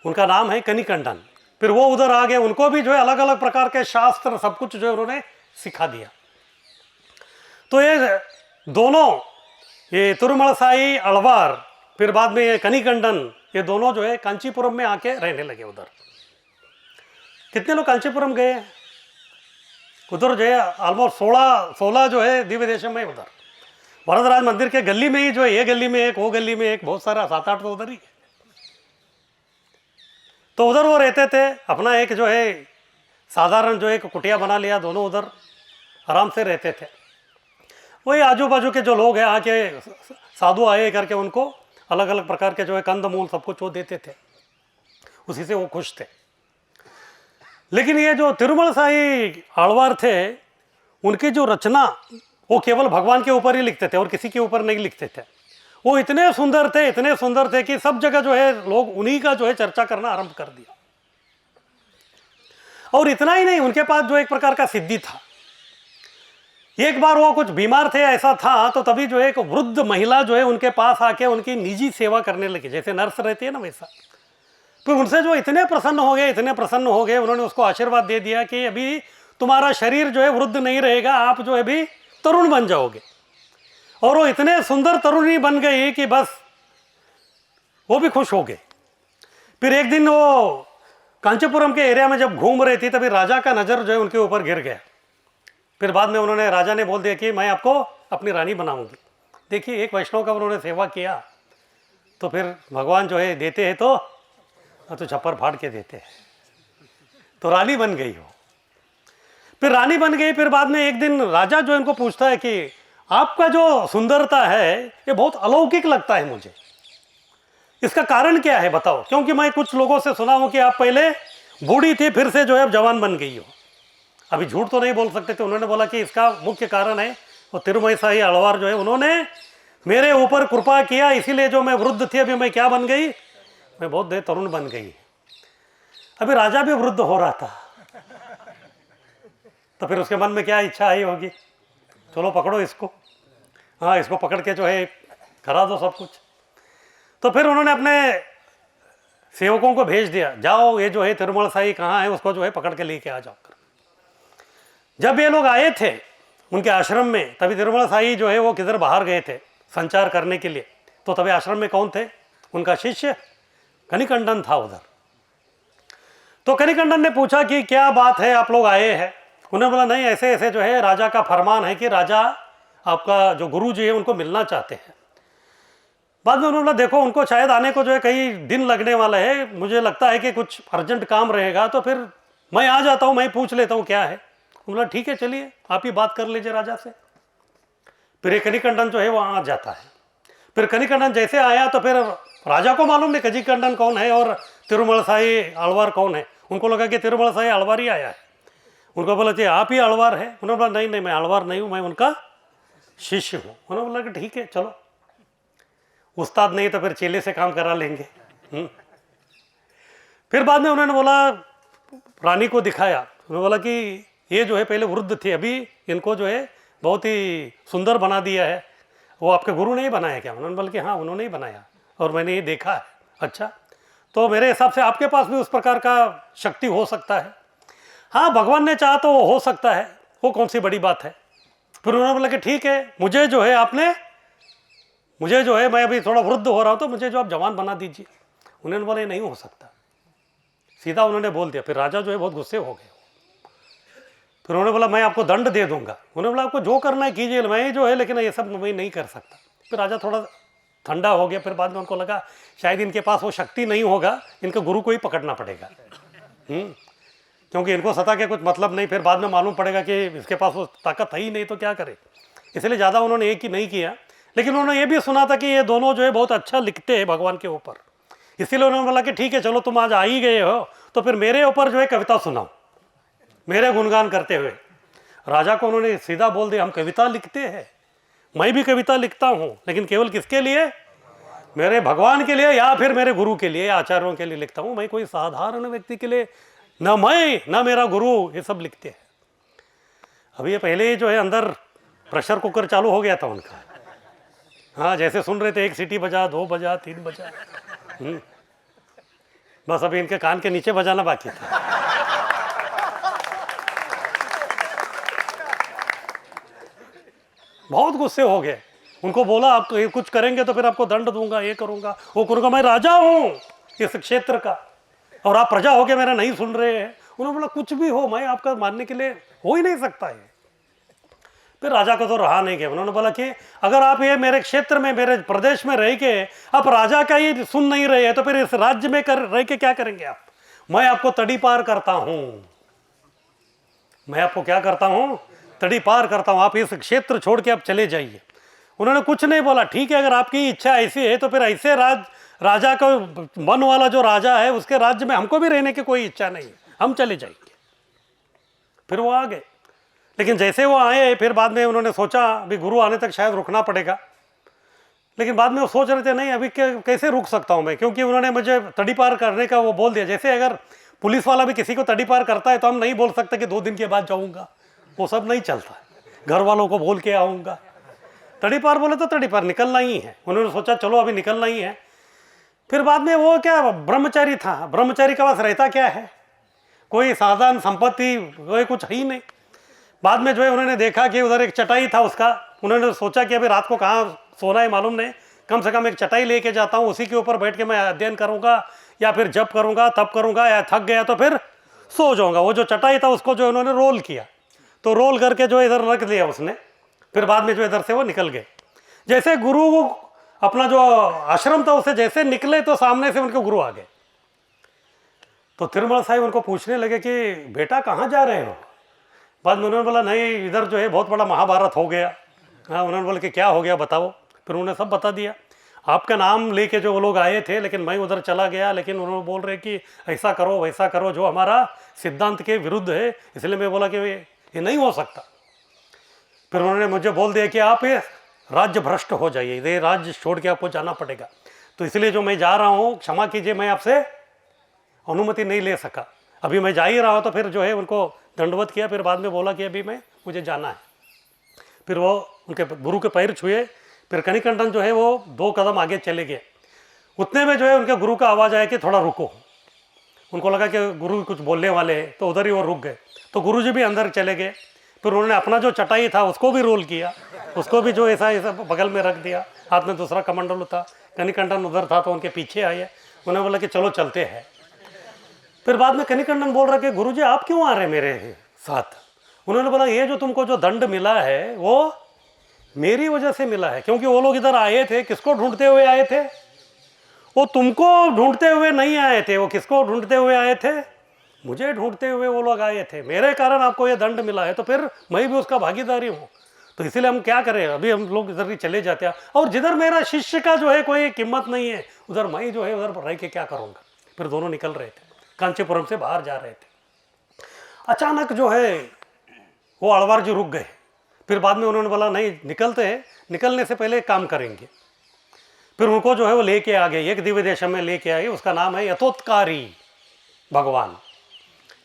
[SPEAKER 1] उनका नाम है कनिकंडन। फिर वो उधर आ गए, उनको भी जो है अलग अलग प्रकार के शास्त्र सब कुछ जो है उन्होंने सिखा दिया। तो ये दोनों, ये तिरुमलसाई अल्वार, फिर बाद में ये कनिकंडन, ये दोनों जो है कांचीपुरम में आके रहने लगे उधर। कितने लोग कांचीपुरम गए? उधर जो है ऑलमोस्ट 16 जो है दिव्य देशम में उधर वरदराज मंदिर के गली में ही जो है, ये गली में एक, वो गली में एक, बहुत सारा 7-8 तो उधर ही। तो उधर वो रहते थे अपना, एक जो है साधारण जो एक कुटिया बना लिया, दोनों उधर आराम से रहते थे। वही आजू बाजू के जो लोग हैं आके साधु आए करके उनको अलग अलग प्रकार के जो है कंद मूल सब कुछ वो देते थे, उसी से वो खुश थे। लेकिन ये जो तिरुमलसाई आಳ್वार थे, उनकी जो रचना वो केवल भगवान के ऊपर ही लिखते थे और किसी के ऊपर नहीं लिखते थे। वो इतने सुंदर थे, इतने सुंदर थे कि सब जगह जो है लोग उन्हीं का जो है चर्चा करना आरंभ कर दिया। और इतना ही नहीं, उनके पास जो एक प्रकार का सिद्धि था। एक बार वो कुछ बीमार थे ऐसा था, तो तभी जो है एक वृद्ध महिला जो है उनके पास आके उनकी निजी सेवा करने लगी, जैसे नर्स रहती है ना वैसा। फिर उनसे जो इतने प्रसन्न हो गए, इतने प्रसन्न हो गए, उन्होंने उसको आशीर्वाद दे दिया कि अभी तुम्हारा शरीर जो है वृद्ध नहीं रहेगा, आप जो है अभी तरुण बन जाओगे। और वो इतने सुंदर तरुणी बन गई कि बस वो भी खुश हो गए। फिर एक दिन वो कांचीपुरम के एरिया में जब घूम रही थी, तभी राजा का नज़र जो है उनके ऊपर गिर गया। फिर बाद में उन्होंने, राजा ने बोल दिया कि मैं आपको अपनी रानी बनाऊंगी। देखिए, एक वैष्णव का उन्होंने सेवा किया, तो फिर भगवान जो है देते हैं तो छप्पर फाड़ के देते हैं। तो रानी बन गई हो। फिर रानी बन गई। फिर बाद में एक दिन राजा जो इनको पूछता है कि आपका जो सुंदरता है ये बहुत अलौकिक लगता है मुझे, इसका कारण क्या है बताओ, क्योंकि मैं कुछ लोगों से सुना हूं कि आप पहले बूढ़ी थी, फिर से जो है अब जवान बन गई हो। अभी झूठ तो नहीं बोल सकते थे। उन्होंने बोला कि इसका मुख्य कारण है वो तिरुमलसाई आಳ್वार जो है, उन्होंने मेरे ऊपर कृपा किया, इसीलिए जो मैं वृद्ध थी अभी मैं क्या बन गई, मैं बहुत देर तरुण बन गई। अभी राजा भी वृद्ध हो रहा था, तो फिर उसके मन में क्या इच्छा आई होगी, चलो पकड़ो इसको, हाँ इसको पकड़ के जो है करा दो सब कुछ। तो फिर उन्होंने अपने सेवकों को भेज दिया, जाओ ये जो है तिरुमलसाई कहाँ है उसको जो है पकड़ के लेके आ जाओ। जब ये लोग आए थे उनके आश्रम में, तभी तिरुमलसाई जो है वो किधर बाहर गए थे संचार करने के लिए। तो तभी आश्रम में कौन थे, उनका शिष्य कनिकंडन था उधर। तो कनिकंडन ने पूछा कि क्या बात है, आप लोग आए हैं। उन्होंने बोला नहीं, ऐसे ऐसे जो है राजा का फरमान है कि राजा आपका जो गुरु जी है उनको मिलना चाहते हैं। बाद में उन्होंने देखो उनको शायद आने को जो है कई दिन लगने वाला है, मुझे लगता है कि कुछ अर्जेंट काम रहेगा, तो फिर मैं आ जाता हूँ, मैं पूछ लेता हूँ क्या है। उन्होंने ठीक है चलिए आप ही बात कर लीजिए राजा से। फिर एक कनिकंडन जो है वो आ जाता है। फिर कनिकंडन जैसे आया तो फिर राजा को मालूम नहीं कनिकंडन कौन है और तिरुमलसाई आಳ್वार कौन है। उनको लगा कि तिरुमलसाई आಳ್वार ही आया है। उनको बोला कि आप ही आಳ್वार है। उन्होंने बोला नहीं नहीं मैं आಳ್वार नहीं हूँ, मैं उनका शिष्य हूँ। उन्होंने बोला कि ठीक है चलो, उस्ताद नहीं तो फिर चेले से काम करा लेंगे। फिर बाद में उन्होंने बोला, रानी को दिखाया, उन्होंने बोला कि ये जो है पहले वृद्ध थे, अभी इनको जो है बहुत ही सुंदर बना दिया है, वो आपके गुरु ने ही बनाया क्या। उन्होंने बोला कि हाँ उन्होंने ही बनाया और मैंने ये देखा है। अच्छा, तो मेरे हिसाब से आपके पास भी उस प्रकार का शक्ति हो सकता है। हाँ भगवान ने चाहा तो वो हो सकता है, वो कौन सी बड़ी बात है। फिर उन्होंने बोला कि ठीक है, मुझे जो है आपने, मुझे जो है मैं अभी थोड़ा वृद्ध हो रहा हूँ तो मुझे जो आप जवान बना दीजिए। उन्होंने बोला ये नहीं हो सकता, सीधा उन्होंने बोल दिया। फिर राजा जो है बहुत गुस्से हो गए। फिर उन्होंने बोला मैं आपको दंड दे दूंगा। उन्होंने बोला आपको जो करना है कीजिए, मैं जो है लेकिन ये सब मैं नहीं कर सकता। फिर राजा थोड़ा ठंडा हो गया। फिर बाद में उनको लगा शायद इनके पास वो शक्ति नहीं होगा, इनका गुरु को ही पकड़ना पड़ेगा, क्योंकि इनको सता के कुछ मतलब नहीं। फिर बाद में मालूम पड़ेगा कि इसके पास वो ताकत है ही नहीं तो क्या करे। इसलिए ज़्यादा उन्होंने एक ही नहीं किया। लेकिन उन्होंने ये भी सुना था कि ये दोनों जो है बहुत अच्छा लिखते हैं भगवान के ऊपर। इसीलिए उन्होंने बोला कि ठीक है चलो तुम आज आ ही गए हो तो फिर मेरे ऊपर जो है कविता सुनाओ, मेरे गुणगान करते हुए। राजा को उन्होंने सीधा बोल दिया हम कविता लिखते हैं, मैं भी कविता लिखता हूँ, लेकिन केवल किसके लिए, मेरे भगवान के लिए या फिर मेरे गुरु के लिए, आचार्यों के लिए लिखता हूँ। मैं कोई साधारण व्यक्ति के लिए, न मैं न मेरा गुरु ये सब लिखते हैं। अभी ये पहले ही जो है अंदर प्रेशर कुकर चालू हो गया था उनका। हाँ, जैसे सुन रहे थे 1 सीटी बजा, 2 बजा, 3 बजा। बस अभी इनके कान के नीचे बजाना बाकी था। बहुत गुस्से हो गए। उनको बोला आप कुछ करेंगे तो फिर आपको दंड दूंगा, ये करूंगा, वो करूंगा, मैं राजा हूं इस क्षेत्र का और आप प्रजा हो के मेरा नहीं सुन रहे हैं। उन्होंने बोला कुछ भी हो, मैं आपका मानने के लिए हो ही नहीं सकता है। फिर राजा को तो रहा नहीं गया। उन्होंने बोला कि अगर आप ये मेरे क्षेत्र में, मेरे प्रदेश में रह के आप राजा का ही सुन नहीं रहे हैं तो फिर इस राज्य में रह के क्या करेंगे आप? मैं आपको तड़ी पार करता हूं। मैं आपको क्या करता हूं? तड़ी पार करता हूं। आप इस क्षेत्र छोड़ के आप चले जाइए। उन्होंने कुछ नहीं बोला। ठीक है, अगर आपकी इच्छा ऐसी है तो फिर ऐसे राजा को, मन वाला जो राजा है उसके राज्य में हमको भी रहने की कोई इच्छा नहीं है, हम चले जाएंगे। फिर वो आ गए। लेकिन जैसे वो आए फिर बाद में उन्होंने सोचा अभी गुरु आने तक शायद रुकना पड़ेगा। लेकिन बाद में वो सोच रहे थे नहीं अभी कैसे रुक सकता हूँ मैं, क्योंकि उन्होंने मुझे तड़ी पार करने का वो बोल दिया। जैसे अगर पुलिस वाला भी किसी को तड़ी पार करता है तो हम नहीं बोल सकते कि 2 दिन के बाद जाऊँगा, वो सब नहीं चलता। घर वालों को बोल के आऊँगा। तड़ी पार बोले तो तड़ी पार निकलना ही है। उन्होंने सोचा चलो अभी निकलना ही है। फिर बाद में वो क्या ब्रह्मचारी था। ब्रह्मचारी के पास रहता क्या है, कोई साधन संपत्ति कोई कुछ है ही नहीं। बाद में जो है उन्होंने देखा कि उधर एक चटाई था उसका। उन्होंने सोचा कि अभी रात को कहाँ सोना है मालूम नहीं, कम से कम एक चटाई लेके जाता हूँ, उसी के ऊपर बैठ के मैं अध्ययन करूँगा या फिर जप करूँगा, तप करूँगा, या थक गया तो फिर सो जाऊँगा। वो जो चटाई था उसको जो उन्होंने रोल किया, तो रोल करके जो इधर रख दिया उसने। फिर बाद में जो इधर से वो निकल गए। जैसे गुरु अपना जो आश्रम था उससे जैसे निकले तो सामने से उनके गुरु आ गए। तो तिरुमला साहिब उनको पूछने लगे कि बेटा कहाँ जा रहे हो? बाद में उन्होंने बोला नहीं इधर जो है बहुत बड़ा महाभारत हो गया। हाँ, उन्होंने बोला कि क्या हो गया बताओ। फिर उन्होंने सब बता दिया। आपका नाम लेके जो वो लोग आए थे, लेकिन मैं उधर चला गया, लेकिन उन्होंने बोल रहे कि ऐसा करो वैसा करो जो हमारा सिद्धांत के विरुद्ध है, इसलिए मैं बोला कि ये नहीं हो सकता। फिर उन्होंने मुझे बोल दिया कि आप ये राज्य भ्रष्ट हो जाइए, ये राज्य छोड़ के आपको जाना पड़ेगा। तो इसलिए जो मैं जा रहा हूँ क्षमा कीजिए, मैं आपसे अनुमति नहीं ले सका। अभी मैं जा ही रहा हूँ। तो फिर जो है उनको दंडवत किया। फिर बाद में बोला कि अभी मुझे जाना है। फिर वो उनके गुरु के पैर छुए। फिर कनिकंठन जो है वो 2 कदम आगे चले गए। उतने में जो है उनके गुरु का आवाज़ आया कि थोड़ा रुको। उनको लगा कि गुरु कुछ बोलने वाले हैं, तो उधर ही वो रुक गए। तो गुरुजी भी अंदर चले गए। फिर उन्होंने अपना जो चटाई था उसको भी रोल किया, उसको भी जो ऐसा ऐसा बगल में रख दिया। हाथ में दूसरा कमंडल था। कनिकंठन उधर था तो उनके पीछे आए। उन्होंने बोला कि चलो चलते हैं। फिर बाद में कनिकंठन बोल रहा कि गुरुजी आप क्यों आ रहे हैं मेरे साथ? उन्होंने बोला ये जो तुमको जो दंड मिला है वो मेरी वजह से मिला है, क्योंकि वो लोग इधर आए थे किसको ढूंढते हुए आए थे? वो तुमको ढूंढते हुए नहीं आए थे। वो किसको ढूंढते हुए आए थे? मुझे ढूंढते हुए वो लोग आए थे। मेरे कारण आपको ये दंड मिला है, तो फिर मैं भी उसका भागीदारी हूँ। तो इसीलिए हम क्या करें, अभी हम लोग इधर ही चले जाते हैं। और जिधर मेरा शिष्य का जो है कोई कीमत नहीं है, उधर मैं जो है उधर रह के क्या करूँगा। फिर दोनों निकल रहे थे, कांचीपुरम से बाहर जा रहे थे। अचानक जो है वो आलवार जी रुक गए। फिर बाद में उन्होंने बोला नहीं निकलते हैं, निकलने से पहले एक काम करेंगे। फिर उनको जो है वो लेके आ गए, एक दिव्य देश में लेके आए। उसका नाम है यथोत्कारी भगवान।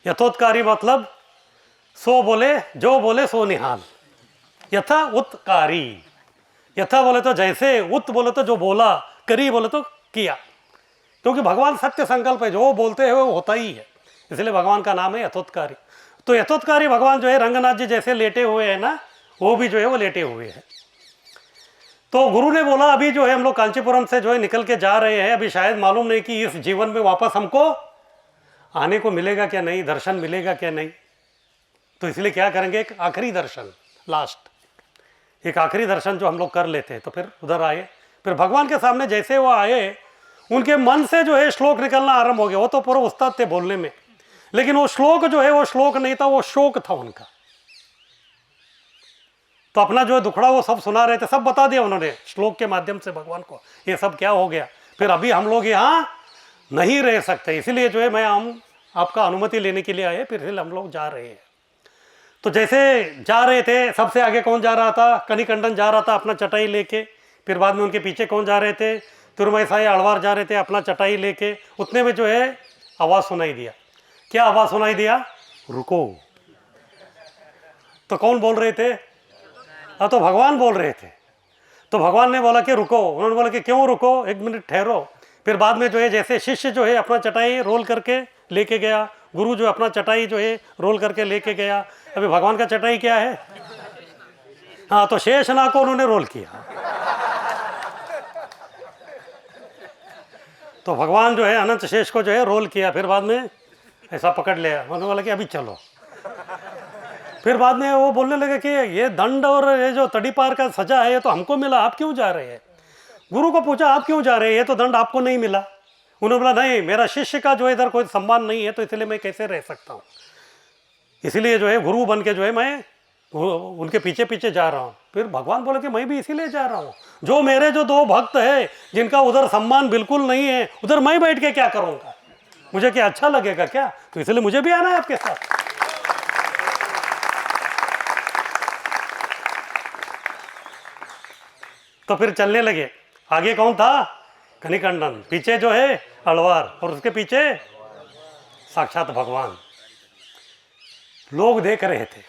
[SPEAKER 1] यथोत्कारी मतलब सो बोले, जो बोले सो निहाल। यथा उत्कारी, यथा बोले तो जैसे, उत बोले तो जो बोला, करी बोले तो किया। क्योंकि भगवान सत्य संकल्प है, जो बोलते हैं वो होता ही है, इसलिए भगवान का नाम है यथोत्कारी। तो यथोत्कारी भगवान जो है रंगनाथ जी जैसे लेटे हुए हैं ना, वो भी जो है वो लेटे हुए हैं। तो गुरु ने बोला अभी जो है हम लोग कांचीपुरम से जो है निकल के जा रहे हैं, अभी शायद मालूम नहीं कि इस जीवन में वापस हमको आने को मिलेगा क्या नहीं, दर्शन मिलेगा क्या नहीं। तो इसलिए क्या करेंगे, एक आखिरी दर्शन, लास्ट एक आखिरी दर्शन जो हम लोग कर लेते हैं। तो फिर उधर आए। फिर भगवान के सामने जैसे वो आए, उनके मन से जो है श्लोक निकलना आरंभ हो गया। वो तो पूरा उस्ताद थे बोलने में, लेकिन वो श्लोक जो है वो श्लोक नहीं था, वो शोक था उनका। तो अपना जो है दुखड़ा वो सब सुना रहे थे, सब बता दिया उन्होंने श्लोक के माध्यम से भगवान को, ये सब क्या हो गया। फिर अभी हम लोग यहाँ नहीं रह सकते, इसीलिए जो है हम आपका अनुमति लेने के लिए आए, फिर हम लोग जा रहे हैं। तो जैसे जा रहे थे, सबसे आगे कौन जा रहा था? कनिकंठन जा रहा था अपना चटाई लेके। फिर बाद में उनके पीछे कौन जा रहे थे? तिरुमई साई आलवार जा रहे थे अपना चटाई लेके। उतने में जो है आवाज़ सुनाई दिया। क्या आवाज़ सुनाई दिया? रुको। तो कौन बोल रहे थे? हाँ, तो भगवान बोल रहे थे। तो भगवान ने बोला कि रुको। उन्होंने बोला कि क्यों रुको, एक मिनट ठहरो। फिर बाद में जो है जैसे शिष्य जो है अपना चटाई रोल करके लेके गया, गुरु जो अपना चटाई जो है रोल करके लेके गया। अभी भगवान का चटाई क्या है? हाँ, तो शेषनाग को उन्होंने रोल किया। तो भगवान जो है अनंत शेष को जो है रोल किया, फिर बाद में ऐसा पकड़ लिया। उन्होंने बोला कि अभी चलो। फिर बाद में वो बोलने लगे कि ये दंड और ये जो तड़ीपार का सजा है ये तो हमको मिला, आप क्यों जा रहे हैं? गुरु को पूछा आप क्यों जा रहे हैं, ये तो दंड आपको नहीं मिला। उन्होंने बोला नहीं, मेरा शिष्य का जो इधर कोई सम्मान नहीं है तो इसलिए मैं कैसे रह सकता हूँ, इसलिए जो है गुरु बन के जो है मैं उनके पीछे पीछे जा रहा हूँ। फिर भगवान बोले कि मैं भी इसीलिए जा रहा हूँ, जो मेरे जो दो भक्त है जिनका उधर सम्मान बिल्कुल नहीं है, उधर मैं बैठ के क्या करूँगा, मुझे क्या अच्छा लगेगा क्या? तो इसलिए मुझे भी आना है आपके साथ। तो फिर चलने लगे। आगे कौन था? कनिकंडन, पीछे जो है अलवार, और उसके पीछे साक्षात भगवान। लोग देख रहे थे,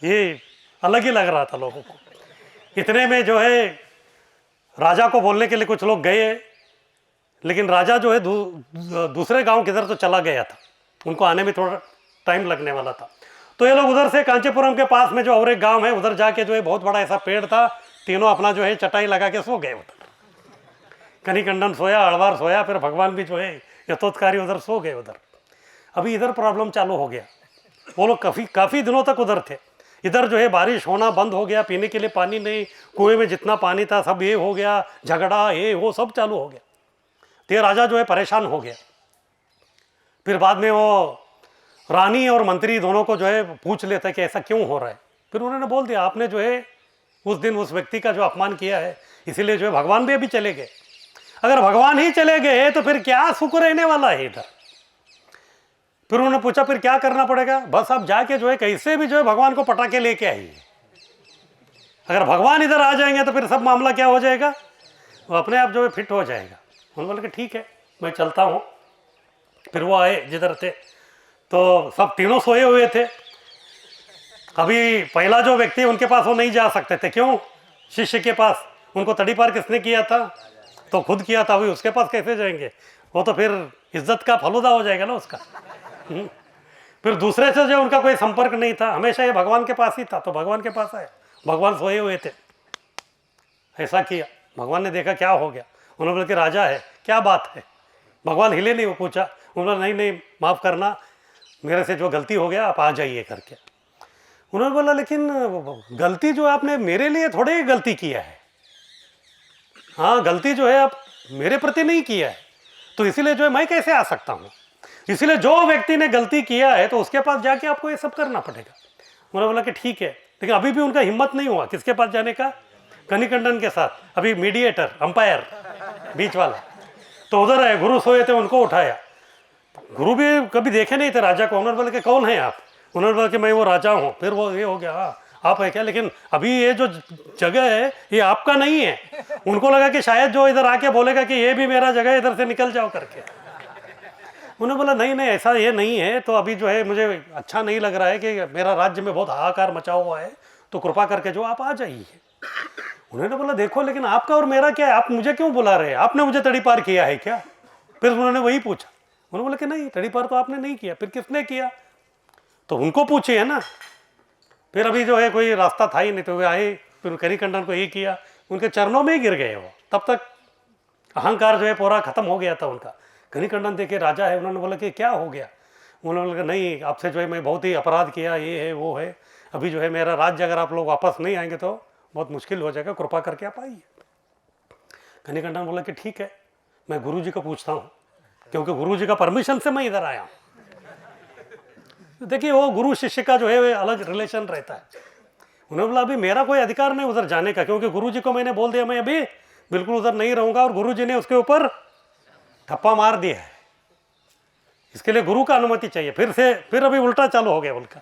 [SPEAKER 1] ये अलग ही लग रहा था लोगों को। इतने में जो है राजा को बोलने के लिए कुछ लोग गए, लेकिन राजा जो है दूसरे गांव किधर तो चला गया था, उनको आने में थोड़ा टाइम लगने वाला था। तो ये लोग उधर से कांचीपुरम के पास में जो और एक गांव है उधर जाके जो है बहुत बड़ा ऐसा पेड़ था, तीनों अपना जो है चटाई लगा के सो गए उधर। कनिकंडन सोया, अड़वार सोया, फिर भगवान भी जो है यथोत्कारी उधर सो गए उधर। अभी इधर प्रॉब्लम चालू हो गया। वो लोग काफ़ी दिनों तक उधर थे। इधर जो है बारिश होना बंद हो गया, पीने के लिए पानी नहीं, कुएं में जितना पानी था सब ये हो गया, झगड़ा ये वो सब चालू हो गया। तो ये राजा जो है परेशान हो गया। फिर बाद में वो रानी और मंत्री दोनों को जो है पूछ लेता है कि ऐसा क्यों हो रहा है। फिर उन्होंने बोल दिया आपने जो है उस दिन उस व्यक्ति का जो अपमान किया है, इसीलिए जो है भगवान भी अभी चले गए। अगर भगवान ही चले गए तो फिर क्या सुख रहने वाला है इधर? फिर उन्होंने पूछा फिर क्या करना पड़ेगा? बस आप जाके जो है कैसे भी जो है भगवान को पटा के लेके आइए। अगर भगवान इधर आ जाएंगे तो फिर सब मामला क्या हो जाएगा, वो अपने आप जो है फिट हो जाएगा। उन्होंने बोला कि ठीक है मैं चलता हूँ। फिर वो आए जिधर थे, तो सब तीनों सोए हुए थे। अभी पहला जो व्यक्ति उनके पास वो नहीं जा सकते थे। क्यों? शिष्य के पास। उनको तड़ीपार किसने किया था? तो खुद किया था। अभी उसके पास कैसे जाएंगे? वो तो फिर इज्जत का फलूदा हो जाएगा ना उसका। फिर दूसरे से जो उनका कोई संपर्क नहीं था, हमेशा ये भगवान के पास ही था, तो भगवान के पास आए। भगवान सोए हुए थे। ऐसा किया, भगवान ने देखा क्या हो गया। उन्होंने बोला कि राजा है, क्या बात है? भगवान हिले नहीं। वो पूछा, उन्होंने नहीं नहीं माफ़ करना, मेरे से जो गलती हो गया आप आ जाइए करके। उन्होंने बोला लेकिन गलती जो आपने मेरे लिए थोड़े ही गलती किया है, हाँ गलती जो है आप मेरे प्रति नहीं किया है, तो इसीलिए जो है मैं कैसे आ सकता हूँ? इसीलिए जो व्यक्ति ने गलती किया है तो उसके पास जाके आपको ये सब करना पड़ेगा। उन्होंने बोला कि ठीक है, लेकिन अभी भी उनका हिम्मत नहीं हुआ किसके पास जाने का? कनिकंडन के साथ। अभी मीडिएटर, अंपायर, बीच वाला। तो उधर है, गुरु सोए थे, उनको उठाया। गुरु भी कभी देखे नहीं थे राजा को। उन्होंने बोला कि कौन है आप? उन्होंने बोला कि मैं वो राजा हूँ। फिर वो ये हो गया, हाँ आप है क्या? लेकिन अभी ये जो जगह है ये आपका नहीं है। उनको लगा कि शायद जो इधर आके बोलेगा कि ये भी मेरा जगह है, इधर से निकल जाओ करके। उन्होंने बोला नहीं नहीं ऐसा ये नहीं है, तो अभी जो है मुझे अच्छा नहीं लग रहा है कि मेरा राज्य में बहुत हाहाकार मचा हुआ है, तो कृपा करके जो आप आ जाइए। उन्होंने बोला देखो लेकिन आपका और मेरा क्या है, आप मुझे क्यों बुला रहे हैं? आपने मुझे तड़ीपार किया है क्या? फिर उन्होंने वही पूछा। उन्होंने बोला कि नहीं तड़ीपार तो आपने नहीं किया। फिर किसने किया? तो उनको पूछे है ना। फिर अभी जो है कोई रास्ता था ही नहीं, तो वे आए, फिर कनिकंडन को यही किया, उनके चरणों में ही गिर गए वो। तब तक अहंकार जो है पूरा खत्म हो गया था उनका। कनिकंडन देखे राजा है, उन्होंने बोला कि क्या हो गया? उन्होंने बोला नहीं आपसे जो है मैं बहुत ही अपराध किया, ये है वो है, अभी जो है मेरा राज्य अगर आप लोग वापस नहीं आएंगे तो बहुत मुश्किल हो जाएगा, कृपा करके आप आइए। कनिकंडन बोला कि ठीक है मैं गुरु जी को पूछता हूँ, क्योंकि गुरु जी का परमिशन से मैं इधर आया हूँ। देखिए वो गुरु शिष्य का जो है अलग रिलेशन रहता है। उन्होंने बोला अभी मेरा कोई अधिकार नहीं उधर जाने का, क्योंकि गुरु जी को मैंने बोल दिया मैं अभी बिल्कुल उधर नहीं रहूंगा, और गुरु जी ने उसके ऊपर ठप्पा मार दिया है। इसके लिए गुरु का अनुमति चाहिए। फिर अभी उल्टा चालू हो गया उनका।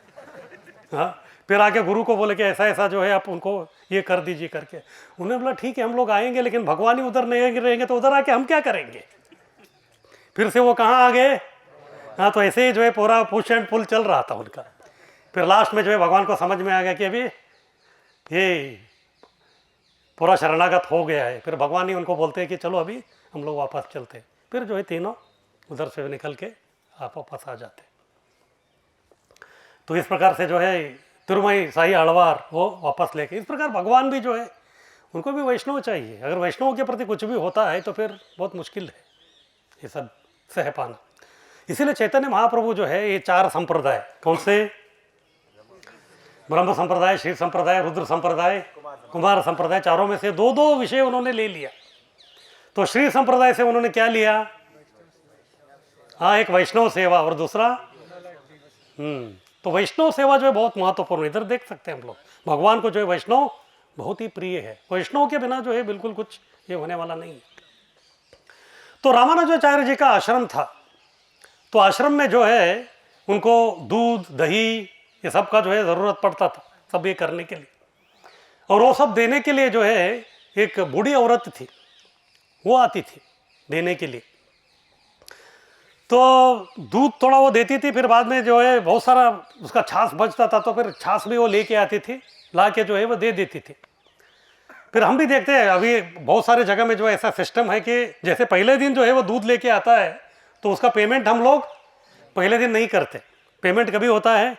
[SPEAKER 1] हाँ फिर आके गुरु को बोले कि ऐसा ऐसा जो है आप उनको ये कर दीजिए करके। उन्होंने बोला ठीक है हम लोग आएंगे, लेकिन भगवान ही उधर नहीं रहेंगे तो उधर आके हम क्या करेंगे? फिर से वो कहाँ आ गए? हाँ तो ऐसे ही जो है पूरा पुश एंड पुल चल रहा था उनका। फिर लास्ट में जो है भगवान को समझ में आ गया कि अभी ये पूरा शरणागत हो गया है। फिर भगवान ही उनको बोलते हैं कि चलो अभी हम लोग वापस चलते हैं। फिर जो है तीनों उधर से निकल के आप वापस आ जाते। तो इस प्रकार से जो है तिरुमई साई आळवार वो वापस लेके, इस प्रकार भगवान भी जो है उनको भी वैष्णव चाहिए। अगर वैष्णवों के प्रति कुछ भी होता है तो फिर बहुत मुश्किल है ये सब सह पाना। इसीलिए चैतन्य महाप्रभु जो है ये 4 संप्रदाय, कौन से, ब्रह्म संप्रदाय, श्री संप्रदाय, रुद्र संप्रदाय, कुमार संप्रदाय, चारों में से 2-2 विषय उन्होंने ले लिया। तो श्री संप्रदाय से उन्होंने क्या लिया, हाँ, एक वैष्णव सेवा और दूसरा तो वैष्णव सेवा जो है बहुत महत्वपूर्ण। इधर देख सकते हैं हम लोग, भगवान को जो है वैष्णव बहुत ही प्रिय है। वैष्णव के बिना जो है बिल्कुल कुछ ये होने वाला नहीं है। तो रामानुजाचार्य जी का आश्रम था, तो आश्रम में जो है उनको दूध दही ये सब का जो है ज़रूरत पड़ता था, सब ये करने के लिए। और वो सब देने के लिए जो है एक बूढ़ी औरत थी, वो आती थी देने के लिए। तो दूध थोड़ा वो देती थी, फिर बाद में जो है बहुत सारा उसका छाछ बचता था, तो फिर छाछ भी वो लेके आती थी, ला के जो है वो दे देती थी। फिर हम भी देखते हैं अभी बहुत सारे जगह में जो ऐसा सिस्टम है कि जैसे पहले दिन जो है वो दूध लेके आता है तो उसका पेमेंट हम लोग पहले दिन नहीं करते। पेमेंट कभी होता है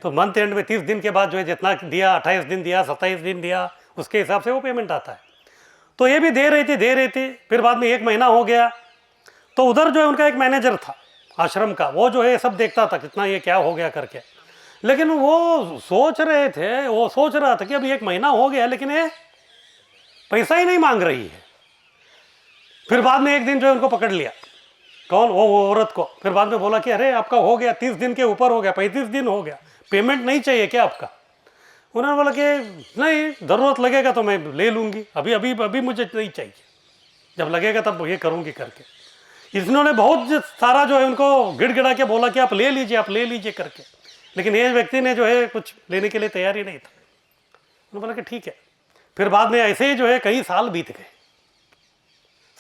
[SPEAKER 1] तो मंथ एंड में 30 दिन के बाद जो है जितना दिया, 28 दिन दिया, 27 दिन दिया, उसके हिसाब से वो पेमेंट आता है। तो ये भी दे रही थी। फिर बाद में 1 महीना हो गया, तो उधर जो है उनका एक मैनेजर था आश्रम का, वो जो है सब देखता था कितना ये क्या हो गया करके। लेकिन वो सोच रहा था कि अभी 1 महीना हो गया लेकिन ये पैसा ही नहीं मांग रही है। फिर बाद में एक दिन जो है उनको पकड़ लिया, कौन, वो औरत को। फिर बाद में बोला कि अरे आपका हो गया 30 दिन के ऊपर हो गया, 35 दिन हो गया, पेमेंट नहीं चाहिए क्या आपका? उन्होंने बोला कि नहीं, ज़रूरत लगेगा तो मैं ले लूँगी, अभी मुझे नहीं चाहिए, जब लगेगा तब ये करूँगी करके। इन्होंने बहुत सारा जो है उनको गिड़गिड़ा के बोला कि आप ले लीजिए करके। लेकिन ये व्यक्ति ने जो है कुछ लेने के लिए तैयार ही नहीं था। उन्होंने बोला कि ठीक है। फिर बाद में ऐसे ही जो है कई साल बीत गए,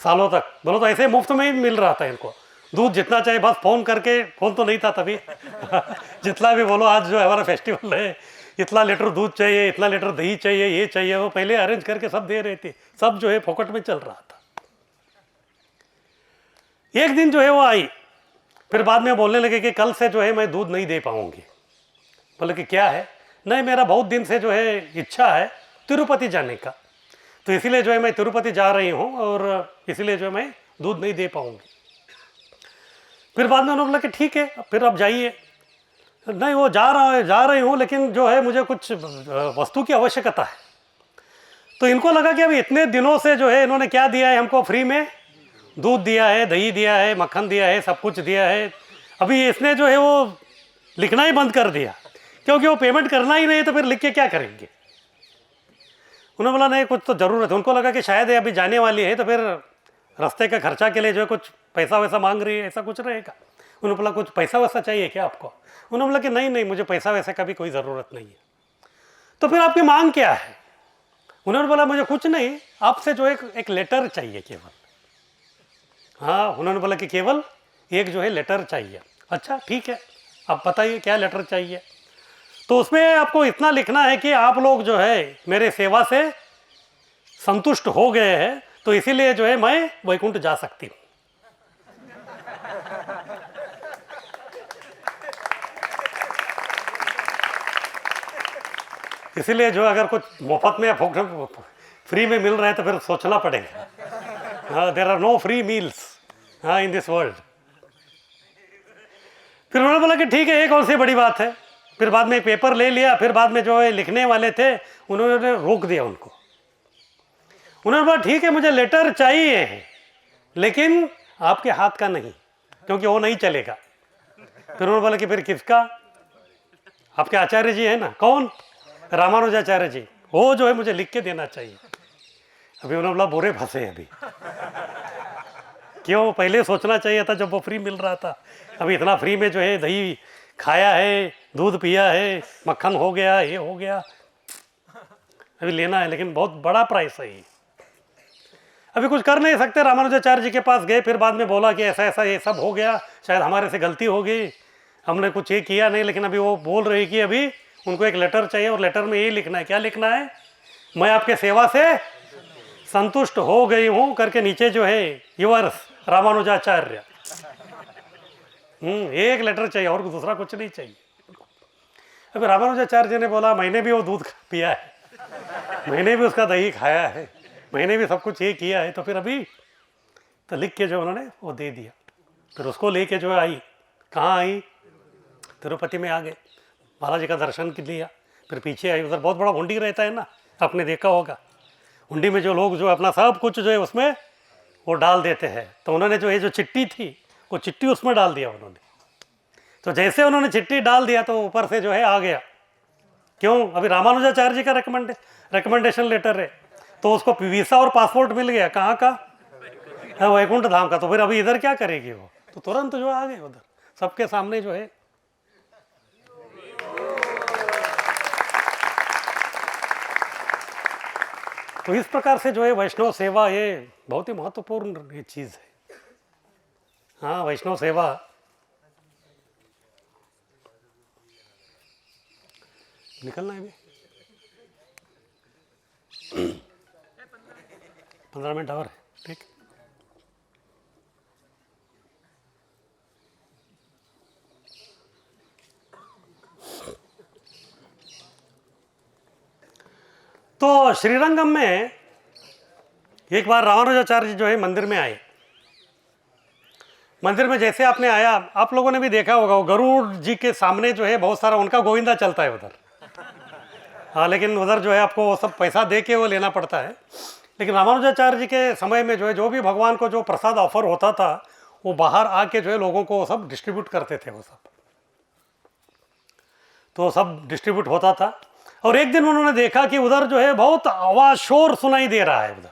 [SPEAKER 1] सालों तक। बोलो तो ऐसे मुफ्त में ही मिल रहा था इनको दूध, जितना चाहिए बस फ़ोन करके, फ़ोन तो नहीं था तभी जितना भी बोलो आज जो है हमारा फेस्टिवल है, इतना लीटर दूध चाहिए, इतना लीटर दही चाहिए, ये चाहिए, वो पहले अरेंज करके सब दे रहे थे। सब जो है फोकट में चल रहा था। एक दिन जो है वो आई, फिर बाद में बोलने लगे कि कल से जो है मैं दूध नहीं दे पाऊंगी। बोले कि क्या है? नहीं, मेरा बहुत दिन से जो है इच्छा है तिरुपति जाने का, तो इसीलिए जो है मैं तिरुपति जा रही हूँ और इसीलिए जो है मैं दूध नहीं दे पाऊंगी। फिर बाद में उन्होंने बोला कि ठीक है, फिर आप जाइए। नहीं, वो जा रही हूँ, लेकिन जो है मुझे कुछ वस्तु की आवश्यकता है। तो इनको लगा कि अभी इतने दिनों से जो है इन्होंने क्या दिया है हमको, फ्री में दूध दिया है, दही दिया है, मक्खन दिया है, सब कुछ दिया है। अभी इसने जो है वो लिखना ही बंद कर दिया, क्योंकि वो पेमेंट करना ही नहीं, तो फिर लिख के क्या करेंगे? उन्होंने बोला नहीं, कुछ तो ज़रूरत है। उनको लगा कि शायद ये अभी जाने वाली है, तो फिर रास्ते का खर्चा के लिए जो है कुछ पैसा वैसा मांग रही है, ऐसा कुछ रहेगा। उन्होंने बोला कुछ पैसा वैसा चाहिए क्या आपको? उन्होंने बोला कि नहीं, मुझे पैसा वैसा का भी कोई ज़रूरत नहीं है। तो फिर आपकी मांग क्या है? उन्होंने बोला मुझे कुछ नहीं, आपसे जो एक लेटर चाहिए केवल। हाँ, उन्होंने बोला कि केवल एक जो है लेटर चाहिए। अच्छा ठीक है, आप बताइए क्या लेटर चाहिए? तो उसमें आपको इतना लिखना है कि आप लोग जो है मेरे सेवा से संतुष्ट हो गए हैं, तो इसीलिए जो है मैं वैकुंठ जा सकती हूँ। इसीलिए जो अगर कुछ मुफ्त में या फ्री में मिल रहा है तो फिर सोचना पड़ेगा। हाँ, there are no free meals हाँ इन दिस वर्ल्ड। फिर उन्होंने बोला कि ठीक है, ये कौन सी बड़ी बात है। फिर बाद में एक पेपर ले लिया, फिर बाद में जो है लिखने वाले थे उन्होंने रोक दिया उनको। उन्होंने बोला ठीक है, मुझे लेटर चाहिए लेकिन आपके हाथ का नहीं, क्योंकि वो नहीं चलेगा। फिर उन्होंने बोला कि फिर किसका? आपके आचार्य जी है ना। कौन? रामानुजाचार्य जी, वो जो है मुझे लिख के देना चाहिए। अभी उन्होंने बोला बुरे फंसे अभी। क्यों? पहले सोचना चाहिए था जब वो फ्री मिल रहा था। अभी इतना फ्री में जो है दही खाया है, दूध पिया है, मक्खन हो गया, ये हो गया, अभी लेना है, लेकिन बहुत बड़ा प्राइस है ये। अभी कुछ कर नहीं सकते। रामानुजाचार्य जी के पास गए, फिर बाद में बोला कि ऐसा ऐसा ये सब हो गया, शायद हमारे से गलती हो गई, हमने कुछ ये किया नहीं, लेकिन अभी वो बोल रही कि अभी उनको एक लेटर चाहिए और लेटर में यही लिखना है। क्या लिखना है? मैं आपके सेवा से संतुष्ट हो गई हूँ करके नीचे जो है युवर्स रामानुजाचार्य, एक लेटर चाहिए और दूसरा कुछ नहीं चाहिए। अभी रामानुजाचार्य ने बोला मैंने भी वो दूध पिया है, मैंने भी उसका दही खाया है, मैंने भी सब कुछ ये किया है, तो फिर अभी तो लिख के जो उन्होंने वो दे दिया। फिर उसको लेके जो आई, कहाँ आई? तिरुपति में आ गए, बालाजी का दर्शन के लिया। फिर पीछे आई, उधर बहुत बड़ा हुंडी रहता है ना, आपने देखा होगा। हुंडी में जो लोग जो अपना सब कुछ जो है उसमें वो डाल देते हैं। तो उन्होंने जो ये जो चिट्ठी थी वो चिट्ठी उसमें डाल दिया उन्होंने। तो जैसे उन्होंने चिट्ठी डाल दिया तो ऊपर से जो है आ गया। क्यों? अभी रामानुजाचार्य जी का रिकमेंडेशन लेटर है, तो उसको वीसा और पासपोर्ट मिल गया। कहाँ का? वैकुंठ धाम का। तो फिर अभी इधर क्या करेगी वो? तो तुरंत जो आ गए उधर सबके सामने जो है। तो इस प्रकार से जो है वैष्णव सेवा ये बहुत ही महत्वपूर्ण ये चीज़ है। हाँ, वैष्णव सेवा निकलना है भी 15 मिनट और है, ठीक। तो श्रीरंगम में एक बार रामानुजाचार्य जी जो है मंदिर में आए। मंदिर में जैसे आपने आया, आप लोगों ने भी देखा होगा, वो गरुड़ जी के सामने जो है बहुत सारा उनका गोविंदा चलता है उधर। हाँ, लेकिन उधर जो है आपको वो सब पैसा दे के वो लेना पड़ता है। लेकिन रामानुजाचार्य जी के समय में जो है जो भी भगवान को जो प्रसाद ऑफर होता था वो बाहर आके जो है लोगों को वो सब डिस्ट्रीब्यूट करते थे। वो सब तो सब डिस्ट्रीब्यूट होता था। और एक दिन उन्होंने देखा कि उधर जो है बहुत आवाज शोर सुनाई दे रहा है उधर।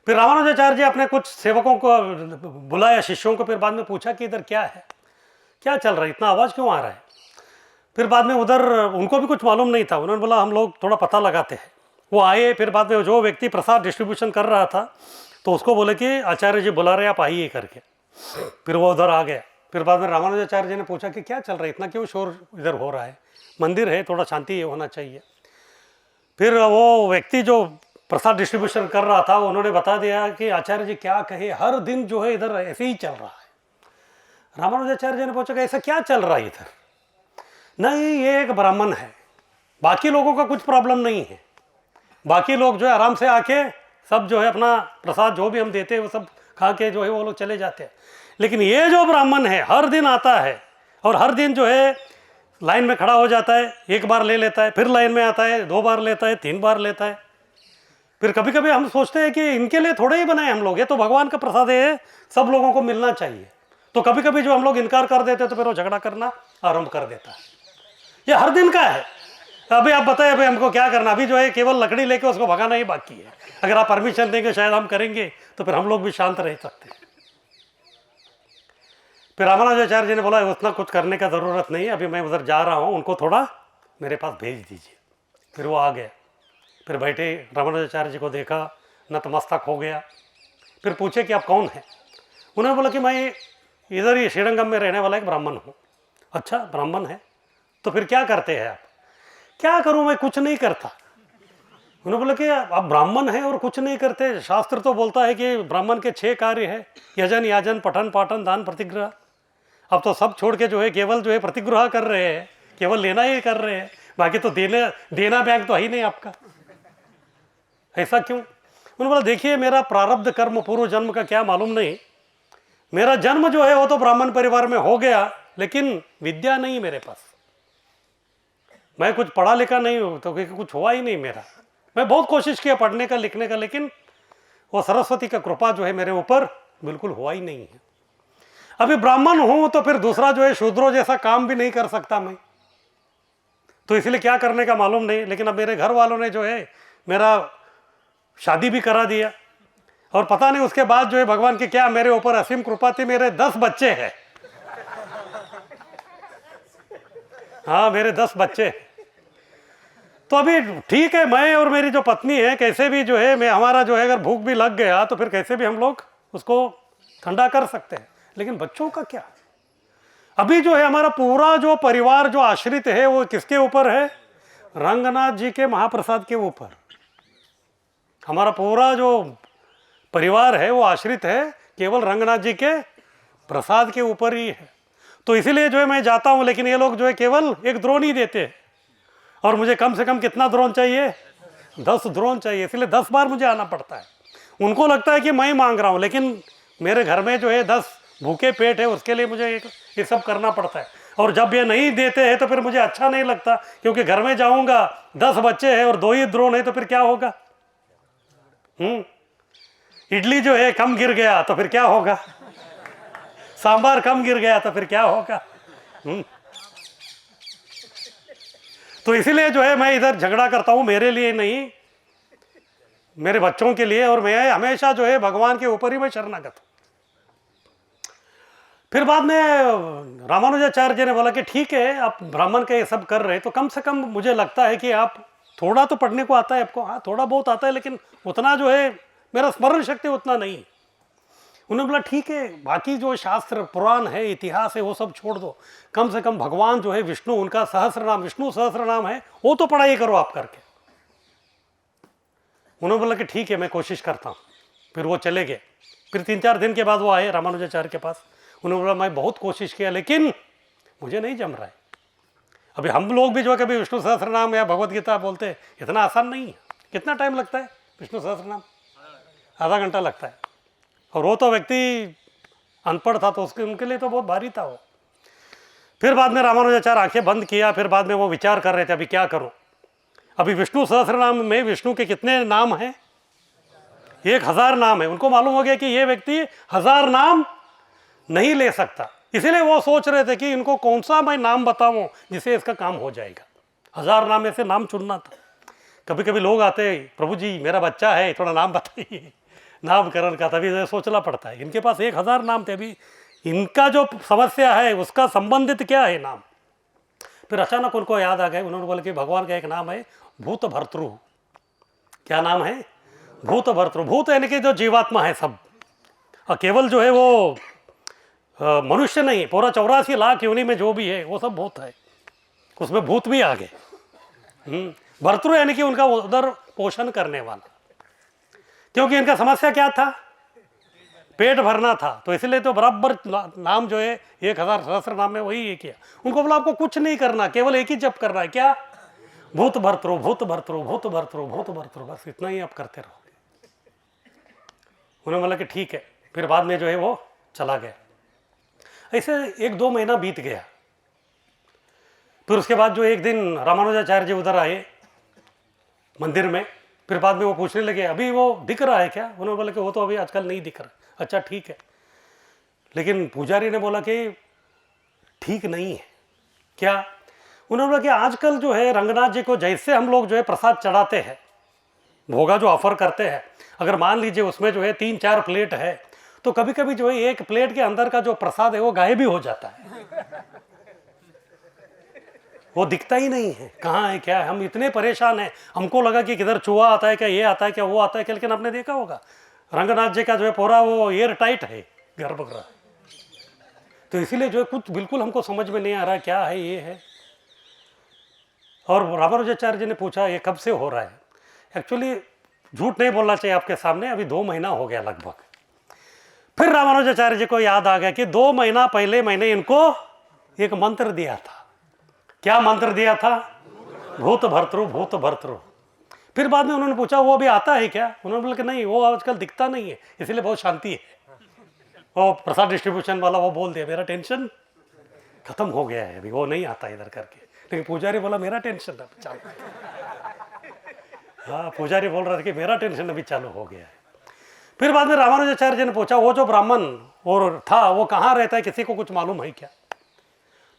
[SPEAKER 1] फिर रामानुजाचार्य जी अपने कुछ सेवकों को बुलाया, शिष्यों को, फिर बाद में पूछा कि इधर क्या है, क्या चल रहा है, इतना आवाज़ क्यों आ रहा है। फिर बाद में उधर उनको भी कुछ मालूम नहीं था। उन्होंने बोला हम लोग थोड़ा पता लगाते हैं। वो आए, फिर बाद में जो व्यक्ति प्रसाद डिस्ट्रीब्यूशन कर रहा था तो उसको बोले कि आचार्य जी बुला रहे, आप आइए करके। फिर वो उधर आ गया। फिर बाद में रामानुजाचार्य जी ने पूछा कि क्या चल रहा है, इतना क्यों शोर इधर हो रहा है, मंदिर है, थोड़ा शांति होना चाहिए। फिर वो व्यक्ति जो प्रसाद डिस्ट्रीब्यूशन कर रहा था उन्होंने बता दिया कि आचार्य जी क्या कहे, हर दिन जो है इधर ऐसे ही चल रहा है। रामानुजाचार्य जी ने पूछा कि ऐसा क्या चल रहा है इधर? नहीं, ये एक ब्राह्मण है, बाकी लोगों का कुछ प्रॉब्लम नहीं है, बाकी लोग जो है आराम से आके सब जो है अपना प्रसाद जो भी हम देते हैं वो सब खा के जो है वो लोग चले जाते हैं। लेकिन ये जो ब्राह्मण है हर दिन आता है और हर दिन जो है लाइन में खड़ा हो जाता है, एक बार ले लेता है, फिर लाइन में आता है, 2 बार लेता है, 3 बार लेता है। फिर कभी कभी हम सोचते हैं कि इनके लिए थोड़े ही बनाए हम लोग, ये तो भगवान का प्रसाद है, सब लोगों को मिलना चाहिए। तो कभी कभी जो हम लोग इनकार कर देते तो फिर वो झगड़ा करना आरंभ कर देता है। ये हर दिन का है। अभी आप बताएं, अभी हमको क्या करना? अभी जो है केवल लकड़ी लेके उसको भगाना ही बाकी है। अगर आप परमिशन देंगे शायद हम करेंगे, तो फिर हम लोग भी शांत रह सकते हैं। फिर रामानुजाचार्य जी ने बोला उतना कुछ करने का ज़रूरत नहीं है, अभी मैं उधर जा रहा हूँ, उनको थोड़ा मेरे पास भेज दीजिए। फिर वो आ गए, फिर बैठे, रामानुजाचार्य जी को देखा, नतमस्तक हो गया। फिर पूछे कि आप कौन हैं? उन्होंने बोला कि मैं इधर ही श्रीरंगम में रहने वाला एक ब्राह्मण हूँ। अच्छा, ब्राह्मण है, तो फिर क्या करते हैं आप? क्या करूँ, मैं कुछ नहीं करता। उन्होंने बोला कि आप ब्राह्मण हैं और कुछ नहीं करते? शास्त्र तो बोलता है कि ब्राह्मण के 6 कार्य है, यजन, याजन, पठन पाठन, दान, प्रतिग्रह। अब तो सब छोड़ के जो है केवल जो है प्रतिग्रह कर रहे हैं, केवल लेना ही कर रहे हैं, बाकी तो देना बैंक तो है ही नहीं आपका। ऐसा क्यों? उन्होंने बोला देखिए, मेरा प्रारब्ध कर्म पूर्व जन्म का क्या मालूम नहीं, मेरा जन्म जो है वो तो ब्राह्मण परिवार में हो गया, लेकिन विद्या नहीं मेरे पास, मैं कुछ पढ़ा लिखा नहीं हूँ, तो कुछ हुआ ही नहीं मेरा। मैं बहुत कोशिश किया पढ़ने का, लिखने का, लेकिन वो सरस्वती का कृपा जो है मेरे ऊपर बिल्कुल हुआ ही नहीं है। अभी ब्राह्मण हूँ तो फिर दूसरा जो है शूद्रों जैसा काम भी नहीं कर सकता मैं, तो इसलिए क्या करने का मालूम नहीं। लेकिन अब मेरे घर वालों ने जो है मेरा शादी भी करा दिया, और पता नहीं उसके बाद जो है भगवान की क्या मेरे ऊपर असीम कृपा थी, मेरे 10 बच्चे हैं। हाँ, मेरे 10 बच्चे। तो अभी ठीक है, मैं और मेरी जो पत्नी है कैसे भी जो है मैं, हमारा जो है अगर भूख भी लग गया तो फिर कैसे भी हम लोग उसको ठंडा कर सकते हैं, लेकिन बच्चों का क्या? अभी जो है हमारा पूरा जो परिवार जो आश्रित है वो किसके ऊपर है? रंगनाथ जी के महाप्रसाद के ऊपर। हमारा पूरा जो परिवार है वो आश्रित है केवल रंगनाथ जी के प्रसाद के ऊपर ही है। तो इसीलिए जो है मैं जाता हूं, लेकिन ये लोग जो है केवल एक द्रोण ही देते हैं, और मुझे कम से कम कितना द्रोण चाहिए? 10 द्रोण चाहिए, इसलिए 10 बार मुझे आना पड़ता है। उनको लगता है कि मैं ही मांग रहा हूं, लेकिन मेरे घर में जो है 10 भूखे पेट है, उसके लिए मुझे ये सब करना पड़ता है। और जब ये नहीं देते हैं तो फिर मुझे अच्छा नहीं लगता, क्योंकि घर में जाऊंगा 10 बच्चे हैं और 2 ही द्रोण है, तो फिर क्या होगा? इडली जो है कम गिर गया तो फिर क्या होगा? सांबार कम गिर गया तो फिर क्या होगा? तो इसीलिए जो है मैं इधर झगड़ा करता हूं, मेरे लिए नहीं, मेरे बच्चों के लिए। और मैं हमेशा जो है भगवान के ऊपर ही मैं शरणागत हूं। फिर बाद में रामानुजाचार्य जी ने बोला कि ठीक है, आप ब्राह्मण का ये सब कर रहे हैं, तो कम से कम मुझे लगता है कि आप थोड़ा तो पढ़ने को आता है आपको। हाँ, थोड़ा बहुत आता है, लेकिन उतना जो है मेरा स्मरण शक्ति उतना नहीं। उन्होंने बोला ठीक है, बाकी जो शास्त्र पुराण है, इतिहास है, वो सब छोड़ दो, कम से कम भगवान जो है विष्णु, उनका सहस्र नाम, विष्णु सहस्र नाम है, वो तो पढ़ाई करो आप करके। उन्होंने बोला कि ठीक है, मैं कोशिश करता हूँ। फिर वो चले गए। फिर 3-4 दिन के बाद वो आए रामानुजाचार्य के पास। उन्होंने बोला मैं बहुत कोशिश किया, लेकिन मुझे नहीं जम रहा है। अभी हम लोग भी जो है कभी विष्णु सहस्र नाम या भगवत गीता बोलते हैं, इतना आसान नहीं है। कितना टाइम लगता है विष्णु सहस्र नाम? आधा घंटा लगता है। और वो तो व्यक्ति अनपढ़ था, तो उसके उनके लिए तो बहुत भारी था वो। फिर बाद में रामानुजाचार्य आंखें बंद किया। फिर बाद में वो विचार कर रहे थे अभी क्या करूं। अभी विष्णु सहस्र नाम में विष्णु के कितने नाम हैं? 1000 नाम है। उनको मालूम हो गया कि ये व्यक्ति 1000 नाम नहीं ले सकता, इसीलिए वो सोच रहे थे कि इनको कौन सा मैं नाम बताऊं जिससे इसका काम हो जाएगा। 1000 नाम में से नाम चुनना था। कभी कभी लोग आते, प्रभु जी मेरा बच्चा है, थोड़ा नाम बताइए नामकरण का, तभी सोचना पड़ता है। इनके पास 1000 नाम थे। अभी इनका जो समस्या है उसका संबंधित क्या है नाम? फिर अचानक उनको याद आ गए। उन्होंने बोला कि भगवान का एक नाम है भूत भर्तृ। क्या नाम है? भूत भर्तृ। भूत यानी कि जो जीवात्मा है सब, और केवल जो है वो मनुष्य नहीं, पूरा 84 लाख योनि में जो भी है वो सब भूत है, उसमें भूत भी आ गए। भर्तृ यानी कि उनका उधर पोषण करने वाला, क्योंकि इनका समस्या क्या था? पेट भरना था। तो इसलिए तो बराबर नाम जो है 1000 सहस्र नाम में वही किया। उनको बोला आपको कुछ नहीं करना, केवल एक ही जप करना है। क्या? भूत भर्तृ, भूत भर्तृ, भूत भर्तृ, भूत भर्तृ, बस इतना ही आप करते रहो। उन्होंने बोला कि ठीक है। फिर बाद में जो है वो चला गया। ऐसे 1-2 महीना बीत गया। फिर उसके बाद जो एक दिन रामानुजाचार्य जी उधर आए मंदिर में। फिर बाद में वो पूछने लगे अभी वो दिख रहा है क्या? उन्होंने बोला कि वो तो अभी आजकल नहीं दिख रहा। अच्छा ठीक है। लेकिन पुजारी ने बोला कि ठीक नहीं है। क्या? उन्होंने बोला कि आजकल जो है रंगनाथ जी को जैसे हम लोग जो है प्रसाद चढ़ाते हैं, भोगा जो ऑफर करते हैं, अगर मान लीजिए उसमें जो है 3-4 प्लेट है, तो कभी कभी जो है एक प्लेट के अंदर का जो प्रसाद है वो गायब भी हो जाता है। वो दिखता ही नहीं है, कहाँ है क्या है। हम इतने परेशान हैं, हमको लगा कि किधर चूहा आता है क्या, ये आता है क्या, वो आता है क्या। लेकिन आपने देखा होगा रंगनाथ जी का जो है पूरा वो एयर टाइट है गर्भगृह। तो इसीलिए जो है कुछ बिल्कुल हमको समझ में नहीं आ रहा क्या है ये है। और रामानुजाचार्य जी ने पूछा ये कब से हो रहा है? एक्चुअली झूठ नहीं बोलना चाहिए आपके सामने, अभी 2 महीना हो गया लगभग। फिर रामानुजाचार्य जी को याद आ गया कि 2 महीना पहले मैंने इनको एक मंत्र दिया था। क्या मंत्र दिया था? भूत भर्तृ, भूत भर्तृ। फिर बाद में उन्होंने पूछा वो अभी आता है क्या? उन्होंने बोला कि नहीं, वो आजकल दिखता नहीं है, इसलिए बहुत शांति है। वो प्रसाद डिस्ट्रीब्यूशन वाला वो बोल दिया मेरा टेंशन खत्म हो गया है, अभी वो नहीं आता इधर करके। लेकिन पुजारी बोला मेरा टेंशन अभी चालू। हाँ, पुजारी बोल रहा था कि मेरा टेंशन अभी चालू हो गया है। फिर बाद में रामानुजाचार्य जी ने पूछा वो जो ब्राह्मण और था वो कहाँ रहता है, किसी को कुछ मालूम है क्या?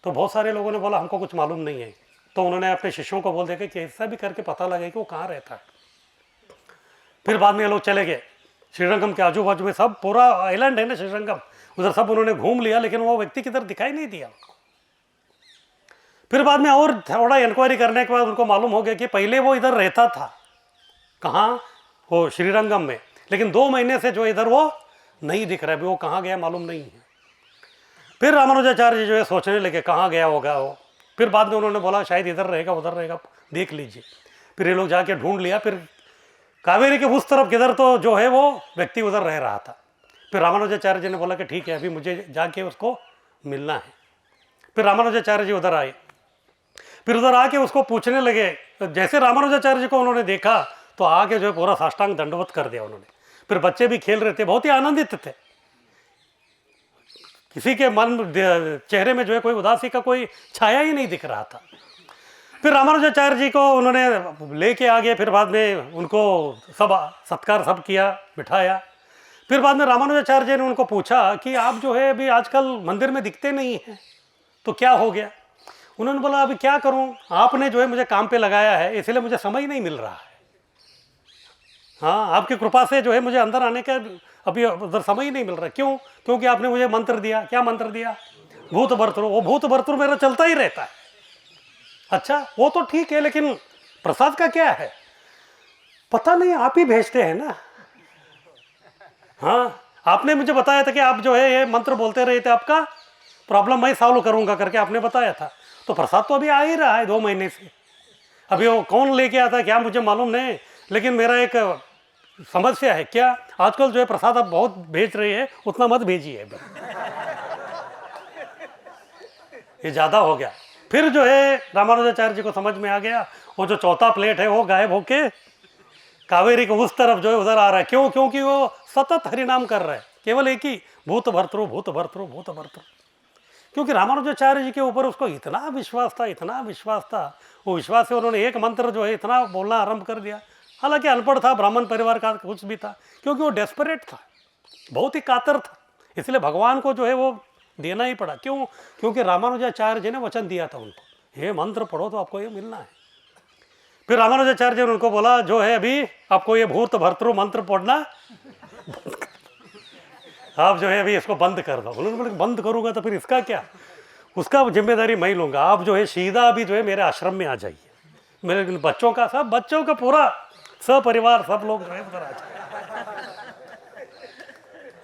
[SPEAKER 1] तो बहुत सारे लोगों ने बोला हमको कुछ मालूम नहीं है। तो उन्होंने अपने शिष्यों को बोल दिया कि ऐसा भी करके पता लगे कि वो कहाँ रहता है। फिर बाद में ये लोग चले गए श्रीरंगम के आजू बाजू में, सब पूरा आइलैंड है ना श्रीरंगम, उधर सब उन्होंने घूम लिया, लेकिन वो व्यक्ति किधर दिखाई नहीं दिया उनको। फिर बाद में और थोड़ा इंक्वायरी करने के बाद उनको मालूम हो गया कि पहले वो इधर रहता था। कहाँ? वो श्रीरंगम में। लेकिन 2 महीने से जो इधर वो नहीं दिख रहा है, वो कहाँ गया मालूम नहीं है। फिर रामानुजाचार्य जी जो है सोचने लगे कहाँ गया होगा वो। फिर बाद में उन्होंने बोला शायद इधर रहेगा उधर रहेगा, देख लीजिए। फिर ये लोग जाके ढूंढ लिया, फिर कावेरी के उस तरफ किधर तो जो है वो व्यक्ति उधर रह रहा था। फिर रामानुजाचार्य जी ने बोला कि ठीक है अभी मुझे जाके उसको मिलना है। फिर रामानुजाचार्य जी उधर आए, फिर उधर आके उसको पूछने लगे। जैसे रामानुजाचार्य जी को उन्होंने देखा तो आके जो है पूरा साष्टांग दंडवत कर दिया उन्होंने। फिर बच्चे भी खेल रहे थे, बहुत ही आनंदित थे, किसी के मन चेहरे में जो है कोई उदासी का कोई छाया ही नहीं दिख रहा था। फिर रामानुजाचार्य जी को उन्होंने लेके आ गए। फिर बाद में उनको सब सत्कार सब किया, बिठाया। फिर बाद में रामानुजाचार्य जी ने उनको पूछा कि आप जो है अभी आजकल मंदिर में दिखते नहीं हैं, तो क्या हो गया? उन्होंने बोला अभी क्या करूं, आपने जो है मुझे काम पे लगाया है इसलिए मुझे समय नहीं मिल रहा है। हाँ, आपकी कृपा से जो है मुझे अंदर आने का अभी उधर समय ही नहीं मिल रहा। क्यों? क्योंकि आपने मुझे मंत्र दिया। क्या मंत्र दिया? भूत भर्तृ। वो भूत भर्तृ मेरा चलता ही रहता है। अच्छा, वो तो ठीक है, लेकिन प्रसाद का क्या है? पता नहीं, आप ही भेजते हैं ना। हाँ, आपने मुझे बताया था कि आप जो है ये मंत्र बोलते रहे थे, आपका प्रॉब्लम मैं सॉल्व करूंगा करके आपने बताया था। तो प्रसाद तो अभी आ ही रहा है 2 महीने से। अभी वो कौन लेके आता क्या मुझे मालूम नहीं, लेकिन मेरा एक समस्या है। क्या? आजकल जो है प्रसाद आप बहुत भेज रही है, उतना मत भेजिए, ये ज्यादा हो गया। फिर जो है रामानुजाचार्य जी को समझ में आ गया, वो जो चौथा प्लेट है वो गायब होके कावेरी को उस तरफ जो है उधर आ रहा है। क्यों? क्योंकि वो सतत हरिनाम कर रहा है, केवल एक ही भूत भर्तृ भूत भर्तृ भूत भर्तृ। क्योंकि रामानुजाचार्य जी के ऊपर उसको इतना विश्वास था, इतना विश्वास था। वो विश्वास से उन्होंने एक मंत्र जो है इतना बोलना आरंभ कर दिया। हालांकि अनपढ़ था, ब्राह्मण परिवार का कुछ भी था, क्योंकि वो डेस्परेट था, बहुत ही कातर था, इसलिए भगवान को जो है वो देना ही पड़ा। क्यों? क्योंकि रामानुजाचार्य जी ने वचन दिया था उनको, ये मंत्र पढ़ो तो आपको ये मिलना है। फिर रामानुजाचार्य जी ने उनको बोला जो है अभी आपको ये भूत भर्तृ मंत्र पढ़ना आप जो है अभी इसको बंद कर दो। उन्होंने बोला बंद करूंगा तो फिर इसका क्या? उसका जिम्मेदारी मैं ही लूंगा। आप जो है सीधा अभी जो है मेरे आश्रम में आ जाइए, मेरे बच्चों का सब बच्चों का पूरा सपरिवार सब लोग जो है उधर आ जाइए।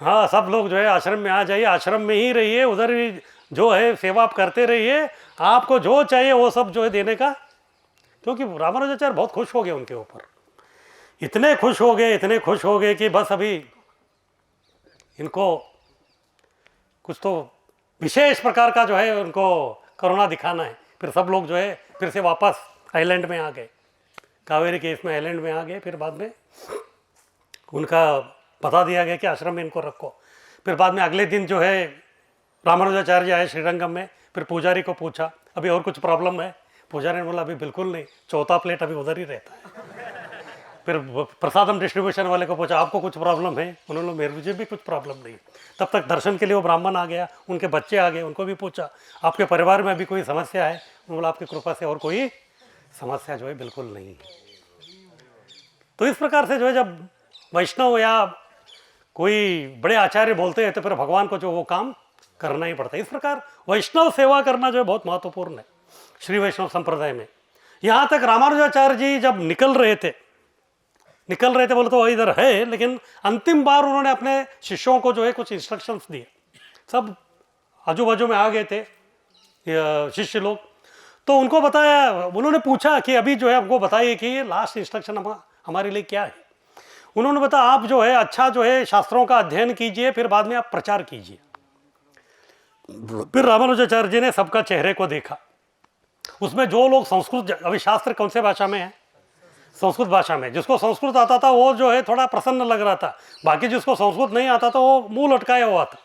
[SPEAKER 1] हाँ, सब लोग जो है आश्रम में आ जाइए, आश्रम में ही रहिए, उधर ही जो है सेवा आप करते रहिए, आपको जो चाहिए वो सब जो है देने का। क्योंकि रामानुजाचार्य बहुत खुश हो गए उनके ऊपर, इतने खुश हो गए, इतने खुश हो गए कि बस अभी इनको कुछ तो विशेष प्रकार का जो है उनको करुणा दिखाना है। फिर सब लोग जो है फिर से वापस आइलैंड में आ गए, कावेरी के इसमें आइलैंड में आ गए। फिर बाद में उनका बता दिया गया कि आश्रम में इनको रखो। फिर बाद में अगले दिन जो है रामानुजाचार्य जी आए श्रीरंगम में। फिर पुजारी को पूछा अभी और कुछ प्रॉब्लम है? पुजारी ने बोला अभी बिल्कुल नहीं, चौथा प्लेट अभी उधर ही रहता है। फिर प्रसादम डिस्ट्रीब्यूशन वाले को पूछा आपको कुछ प्रॉब्लम है? उन्होंने मेरे मुझे भी कुछ प्रॉब्लम नहीं। तब तक दर्शन के लिए वो ब्राह्मण आ गया, उनके बच्चे आ गए, उनको भी पूछा आपके परिवार में अभी कोई समस्या है? उन्होंने बोला आपकी कृपा से और कोई समस्या जो है बिल्कुल नहीं है। तो इस प्रकार से जो है जब वैष्णव या कोई बड़े आचार्य बोलते हैं तो फिर भगवान को जो वो काम करना ही पड़ता है। इस प्रकार वैष्णव सेवा करना जो है बहुत महत्वपूर्ण है श्री वैष्णव संप्रदाय में। यहाँ तक रामानुजाचार्य जी जब निकल रहे थे बोले तो इधर है, लेकिन अंतिम बार उन्होंने अपने शिष्यों को जो है कुछ इंस्ट्रक्शंस दिए। सब आजू बाजू में आ गए थे शिष्य लोग, तो उनको बताया, उन्होंने पूछा कि अभी जो है हमको बताइए कि ये लास्ट इंस्ट्रक्शन हमारे लिए क्या है। उन्होंने बताया आप जो है अच्छा जो है शास्त्रों का अध्ययन कीजिए, फिर बाद में आप प्रचार कीजिए। फिर रामानुजाचार्य जी ने सबका चेहरे को देखा, उसमें जो लोग संस्कृत, अभी शास्त्र कौन से भाषा में है? संस्कृत भाषा में। जिसको संस्कृत आता था वो जो है थोड़ा प्रसन्न लग रहा था, बाकी जिसको संस्कृत नहीं आता था वो मुंह लटकाया हुआ था।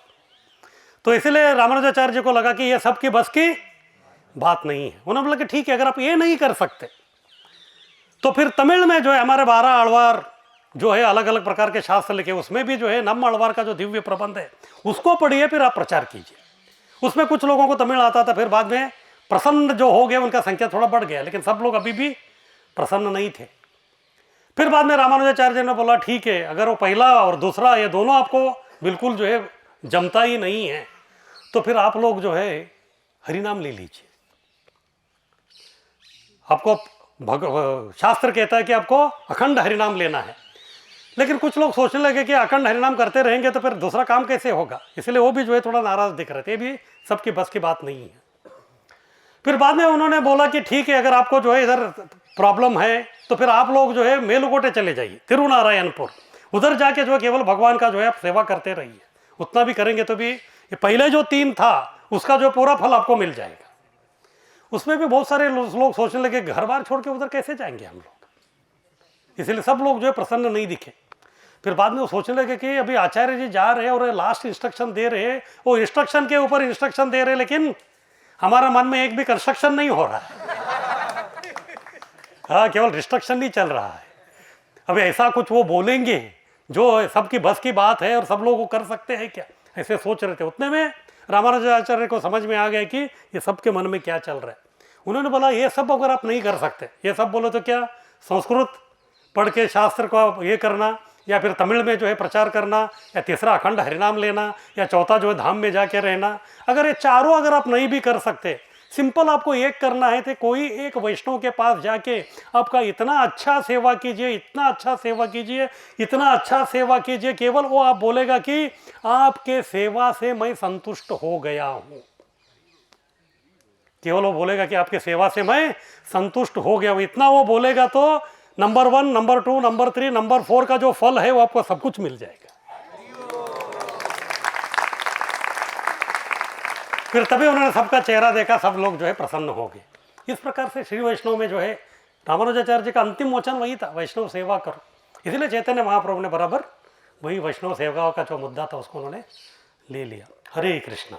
[SPEAKER 1] तो इसलिए रामानुजाचार्य जी को लगा कि ये सबकी बस की बात नहीं है। उन्होंने बोला कि ठीक है, अगर आप ये नहीं कर सकते तो फिर तमिल में जो है हमारे 12 आಳ್वार जो है अलग अलग प्रकार के शास्त्र लिखे, उसमें भी जो है नम आಳ್वार का जो दिव्य प्रबंध है उसको पढ़िए, फिर आप प्रचार कीजिए। उसमें कुछ लोगों को तमिल आता था, फिर बाद में प्रसन्न जो हो गए उनका संख्या थोड़ा बढ़ गया, लेकिन सब लोग अभी भी प्रसन्न नहीं थे। फिर बाद में रामानुजाचार्य जी ने बोला ठीक है, अगर वो पहला और दूसरा ये दोनों आपको बिल्कुल जो है जमता ही नहीं है तो फिर आप लोग जो है हरिनाम ले लीजिए। आपको शास्त्र कहता है कि आपको अखंड हरिनाम लेना है, लेकिन कुछ लोग सोचने लगे कि अखंड हरिनाम करते रहेंगे तो फिर दूसरा काम कैसे होगा, इसलिए वो भी जो है थोड़ा नाराज दिख रहे थे। ये भी सबकी बस की बात नहीं है। फिर बाद में उन्होंने बोला कि ठीक है, अगर आपको जो है इधर प्रॉब्लम है तो फिर आप लोग जो है मेलुकोटे चले जाइए, तिरुनारायणपुर, उधर जाके जो है केवल भगवान का जो है आप सेवा करते रहिए। उतना भी करेंगे तो भी ये पहले जो 3 था उसका जो पूरा फल आपको मिल जाएगा। उसमें भी बहुत सारे लोग सोचने लगे घर बार छोड़ के उधर कैसे जाएंगे हम लोग, इसलिए सब लोग जो है प्रसन्न नहीं दिखे। फिर बाद में वो सोचने लगे कि अभी आचार्य जी जा रहे हैं और लास्ट इंस्ट्रक्शन दे रहे हैं, वो इंस्ट्रक्शन के ऊपर इंस्ट्रक्शन दे रहे हैं, लेकिन हमारा मन में एक भी कंस्ट्रक्शन नहीं हो रहा है। हाँ, केवल रिस्ट्रक्शन नहीं चल रहा है। अभी ऐसा कुछ वो बोलेंगे जो सबकी बस की बात है और सब लोग वो कर सकते हैं क्या, ऐसे सोच रहे थे। उतने में रामानुजाचार्य को समझ में आ गया कि ये सबके मन में क्या चल रहा है। उन्होंने बोला ये सब अगर आप नहीं कर सकते, ये सब बोलो तो क्या संस्कृत पढ़ के शास्त्र को ये करना, या फिर तमिल में जो है प्रचार करना, या तीसरा अखंड हरिनाम लेना, या चौथा जो है धाम में जाके रहना, अगर ये चारों अगर आप नहीं भी कर सकते, सिंपल आपको एक करना है तो कोई एक वैष्णव के पास जाके आपका इतना अच्छा सेवा कीजिए, इतना अच्छा सेवा कीजिए, इतना अच्छा सेवा कीजिए, केवल वो आप बोलेगा कि आपके सेवा से मैं संतुष्ट हो गया हूँ। केवल वो बोलेगा कि आपके सेवा से मैं संतुष्ट हो गया हूँ, इतना वो बोलेगा तो नंबर 1, नंबर 2, नंबर 3, नंबर 4 का जो फल है वो आपको सब कुछ मिल जाएगा। फिर तभी उन्होंने सबका चेहरा देखा, सब लोग जो है प्रसन्न हो गए। इस प्रकार से श्री वैष्णव में जो है रामानुजाचार्य जी का अंतिम वचन वही था, वैष्णव सेवा करो। इसलिए चैतन्य महाप्रभु ने बराबर वही वैष्णव सेवा का जो मुद्दा था उसको उन्होंने ले लिया। हरे कृष्णा।